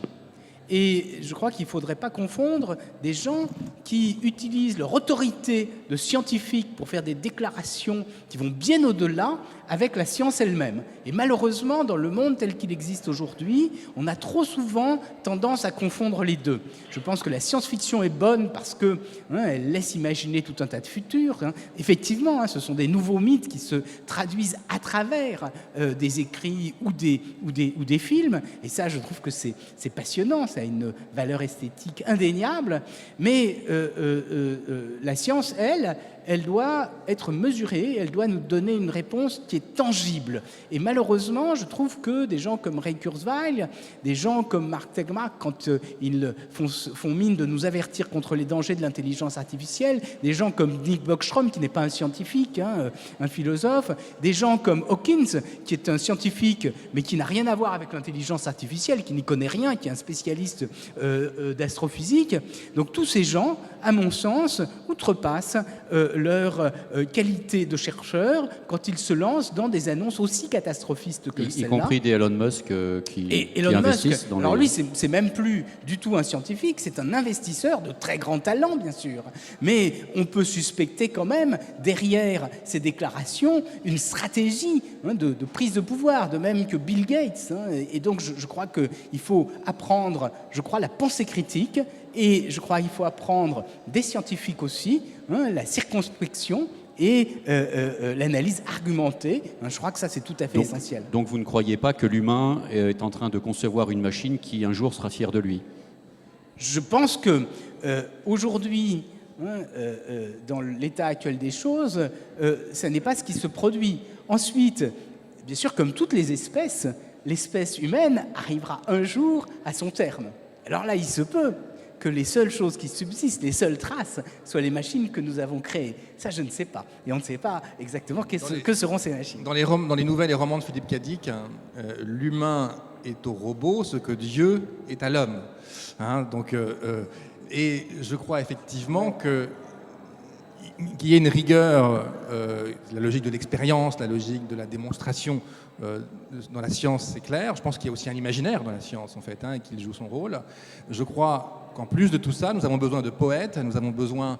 D: Et je crois qu'il ne faudrait pas confondre des gens qui utilisent leur autorité de scientifique pour faire des déclarations qui vont bien au-delà avec la science elle-même. Et malheureusement, dans le monde tel qu'il existe aujourd'hui, on a trop souvent tendance à confondre les deux. Je pense que la science-fiction est bonne parce que elle laisse imaginer tout un tas de futurs. Effectivement, ce sont des nouveaux mythes qui se traduisent à travers des écrits ou des films. Et ça, je trouve que c'est passionnant, ça a une valeur esthétique indéniable. Mais la science, elle doit être mesurée, elle doit nous donner une réponse qui est tangible. Et malheureusement, je trouve que des gens comme Ray Kurzweil, des gens comme Mark Tegmark, quand ils font mine de nous avertir contre les dangers de l'intelligence artificielle, des gens comme Nick Bostrom, qui n'est pas un scientifique, un philosophe, des gens comme Hawkins, qui est un scientifique, mais qui n'a rien à voir avec l'intelligence artificielle, qui n'y connaît rien, qui est un spécialiste d'astrophysique. Donc tous ces gens, à mon sens, outrepassent leur qualité de chercheur quand ils se lancent dans des annonces aussi catastrophistes que celle-là.
C: Y compris des Elon Musk qui investissent dans
D: alors lui, c'est même plus du tout un scientifique, c'est un investisseur de très grand talent, bien sûr. Mais on peut suspecter quand même, derrière ces déclarations, une stratégie de prise de pouvoir, de même que Bill Gates. Et donc, je crois qu'il faut apprendre, la pensée critique, et je crois qu'il faut apprendre des scientifiques aussi, la circonspection et l'analyse argumentée. Je crois que ça, c'est tout à fait essentiel.
C: Donc vous ne croyez pas que l'humain est en train de concevoir une machine qui un jour sera fière de lui?
D: Je pense que aujourd'hui, dans l'état actuel des choses, ça n'est pas ce qui se produit. Ensuite, bien sûr, comme toutes les espèces, l'espèce humaine arrivera un jour à son terme. Alors là, il se peut que les seules choses qui subsistent, les seules traces, soient les machines que nous avons créées. Ça, je ne sais pas. Et on ne sait pas exactement que seront ces machines.
B: Dans les nouvelles et romans de Philippe Cadic, l'humain est au robot ce que Dieu est à l'homme. Et je crois effectivement qu'il y ait une rigueur, la logique de l'expérience, la logique de la démonstration dans la science, c'est clair. Je pense qu'il y a aussi un imaginaire dans la science, en fait, et qu'il joue son rôle. Je crois qu'en plus de tout ça, nous avons besoin de poètes, nous avons besoin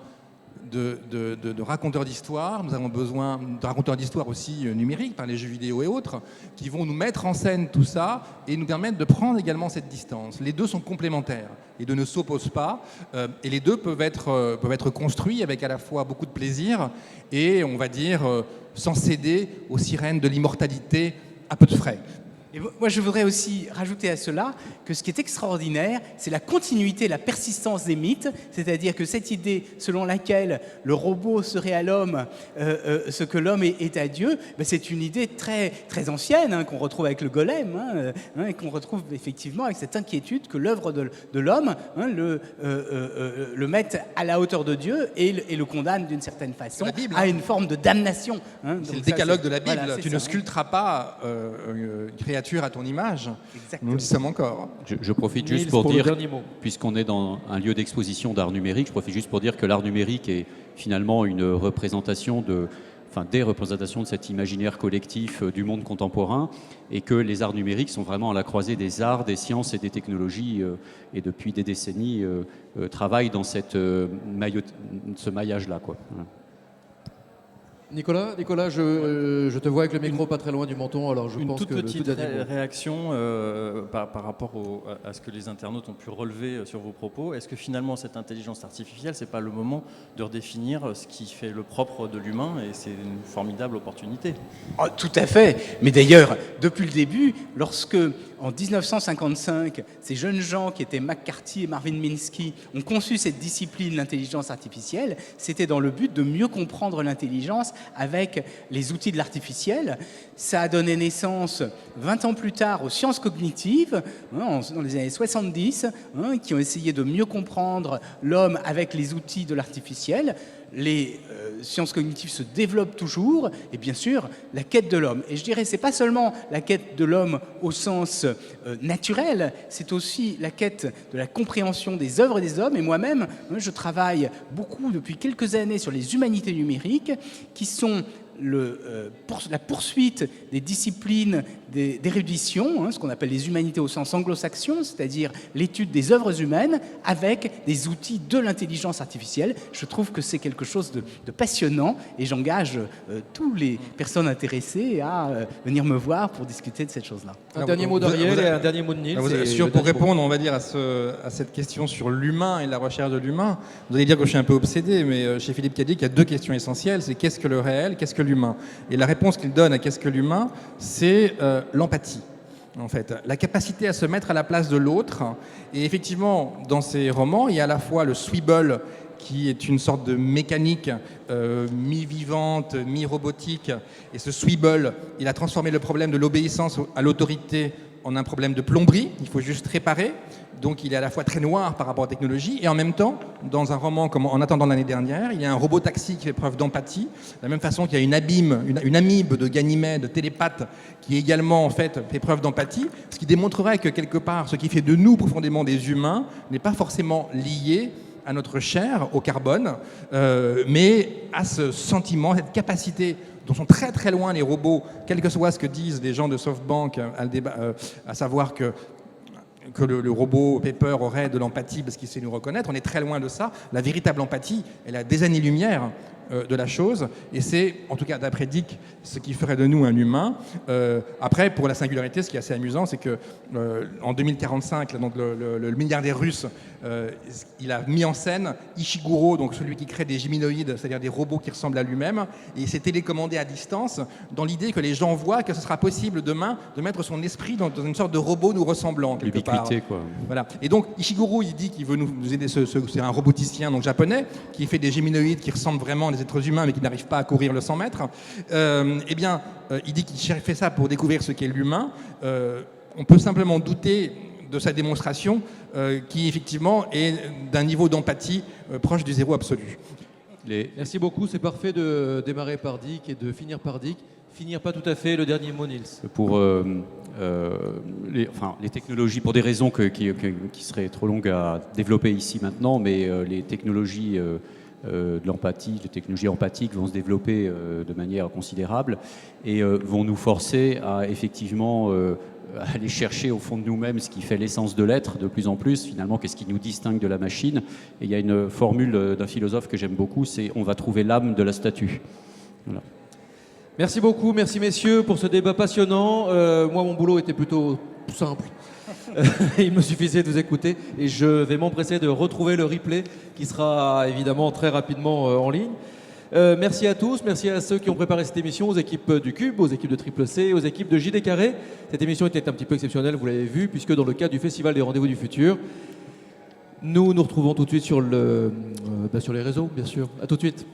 B: de raconteurs d'histoire, nous avons besoin de raconteurs d'histoire aussi numériques, par les jeux vidéo et autres, qui vont nous mettre en scène tout ça et nous permettre de prendre également cette distance. Les deux sont complémentaires, les deux ne s'opposent pas, et les deux peuvent être construits avec à la fois beaucoup de plaisir et, on va dire, sans céder aux sirènes de l'immortalité à peu de frais.
D: Et moi, je voudrais aussi rajouter à cela que ce qui est extraordinaire, c'est la continuité, la persistance des mythes, c'est-à-dire que cette idée selon laquelle le robot serait à l'homme ce que l'homme est à Dieu, c'est une idée très, très ancienne, qu'on retrouve avec le golem, et qu'on retrouve effectivement avec cette inquiétude que l'œuvre de l'homme le mette à la hauteur de Dieu et le condamne d'une certaine façon à une forme de damnation.
B: C'est le décalogue de la Bible. Voilà, tu ne sculpteras pas une créature à ton image.
D: Exactement.
B: Nous le sommes encore.
C: Je profite juste pour dire, puisqu'on est dans un lieu d'exposition d'art numérique, je profite juste pour dire que l'art numérique est finalement une représentation des représentations de cet imaginaire collectif du monde contemporain, et que les arts numériques sont vraiment à la croisée des arts, des sciences et des technologies, et depuis des décennies travaillent dans ce maillage-là, quoi. Voilà.
A: Nicolas, je te vois avec le micro pas très loin du menton, alors je pense que...
E: Une toute petite réaction par rapport à ce que les internautes ont pu relever sur vos propos. Est-ce que finalement cette intelligence artificielle, c'est pas le moment de redéfinir ce qui fait le propre de l'humain, et c'est une formidable opportunité?
D: Oh, tout à fait. Mais d'ailleurs, depuis le début, lorsque en 1955, ces jeunes gens qui étaient McCarthy et Marvin Minsky ont conçu cette discipline, l'intelligence artificielle, c'était dans le but de mieux comprendre l'intelligence avec les outils de l'artificiel. Ça a donné naissance 20 ans plus tard aux sciences cognitives, dans les années 70, qui ont essayé de mieux comprendre l'homme avec les outils de l'artificiel. Les sciences cognitives se développent toujours, et bien sûr, la quête de l'homme. Et je dirais, c'est pas seulement la quête de l'homme au sens naturel, c'est aussi la quête de la compréhension des œuvres des hommes. Et moi-même, je travaille beaucoup depuis quelques années sur les humanités numériques, qui sont la poursuite des disciplines d'érudition, ce qu'on appelle les humanités au sens anglo-saxon, c'est-à-dire l'étude des œuvres humaines avec des outils de l'intelligence artificielle. Je trouve que c'est quelque chose de passionnant et j'engage tous les personnes intéressées à venir me voir pour discuter de cette chose-là.
A: Un dernier mot d'Ariel et un dernier mot de Niels.
B: Pour répondre, on va dire, à cette question sur l'humain et la recherche de l'humain, vous allez dire que je suis un peu obsédé, mais chez Philippe Cadic, il y a deux questions essentielles, c'est qu'est-ce que le réel, qu'est-ce que l'humain? Et la réponse qu'il donne à qu'est-ce que l'humain, c'est l'empathie. En fait, la capacité à se mettre à la place de l'autre. Et effectivement, dans ces romans, il y a à la fois le Sweeble, qui est une sorte de mécanique mi-vivante, mi-robotique. Et ce Sweeble, il a transformé le problème de l'obéissance à l'autorité en un problème de plomberie. Il faut juste réparer. Donc il est à la fois très noir par rapport à la technologie et en même temps, dans un roman comme En attendant l'année dernière, il y a un robot taxi qui fait preuve d'empathie, de la même façon qu'il y a une amibe de Ganymède, télépathe, qui également en fait preuve d'empathie, ce qui démontrerait que quelque part, ce qui fait de nous profondément des humains n'est pas forcément lié à notre chair, au carbone, mais à ce sentiment, cette capacité dont sont très très loin les robots, quel que soit ce que disent les gens de SoftBank, à savoir que le robot Pepper aurait de l'empathie parce qu'il sait nous reconnaître. On est très loin de ça. La véritable empathie, elle a des années-lumière de la chose. Et c'est, en tout cas d'après Dick, ce qui ferait de nous un humain. Après, pour la singularité, ce qui est assez amusant, c'est que en 2045, donc le milliardaire russe, il a mis en scène Ishiguro, donc celui qui crée des gymnoïdes, c'est-à-dire des robots qui ressemblent à lui-même. Et il s'est télécommandé à distance dans l'idée que les gens voient que ce sera possible demain de mettre son esprit dans une sorte de robot nous ressemblant quelque part.
C: Quoi.
B: Voilà. Et donc Ishiguro, il dit qu'il veut nous aider. C'est un roboticien donc japonais qui fait des gymnoïdes qui ressemblent vraiment à des êtres humains mais qui n'arrivent pas à courir le 100 mètres. Il dit qu'il fait ça pour découvrir ce qu'est l'humain. On peut simplement douter de sa démonstration qui effectivement est d'un niveau d'empathie proche du zéro absolu.
A: Merci beaucoup, c'est parfait de démarrer par Dick et de finir par Dick. Finir pas tout à fait, le dernier mot, Niels.
C: Pour les technologies, pour des raisons qui seraient trop longues à développer ici maintenant, mais les technologies de l'empathie, les technologies empathiques vont se développer de manière considérable et vont nous forcer à effectivement aller chercher au fond de nous-mêmes ce qui fait l'essence de l'être de plus en plus, finalement, qu'est-ce qui nous distingue de la machine. Et il y a une formule d'un philosophe que j'aime beaucoup, c'est « on va trouver l'âme de la statue ». Voilà.
A: Merci beaucoup, merci messieurs pour ce débat passionnant. Moi, mon boulot était plutôt simple. Il me suffisait de vous écouter et je vais m'empresser de retrouver le replay qui sera évidemment très rapidement en ligne. Merci à tous, merci à ceux qui ont préparé cette émission, aux équipes du Cube, aux équipes de Triple C, aux équipes de JD Carré. Cette émission était un petit peu exceptionnelle, vous l'avez vu, puisque dans le cadre du Festival des Rendez-vous du Futur, nous nous retrouvons tout de suite sur les réseaux, bien sûr. À tout de suite.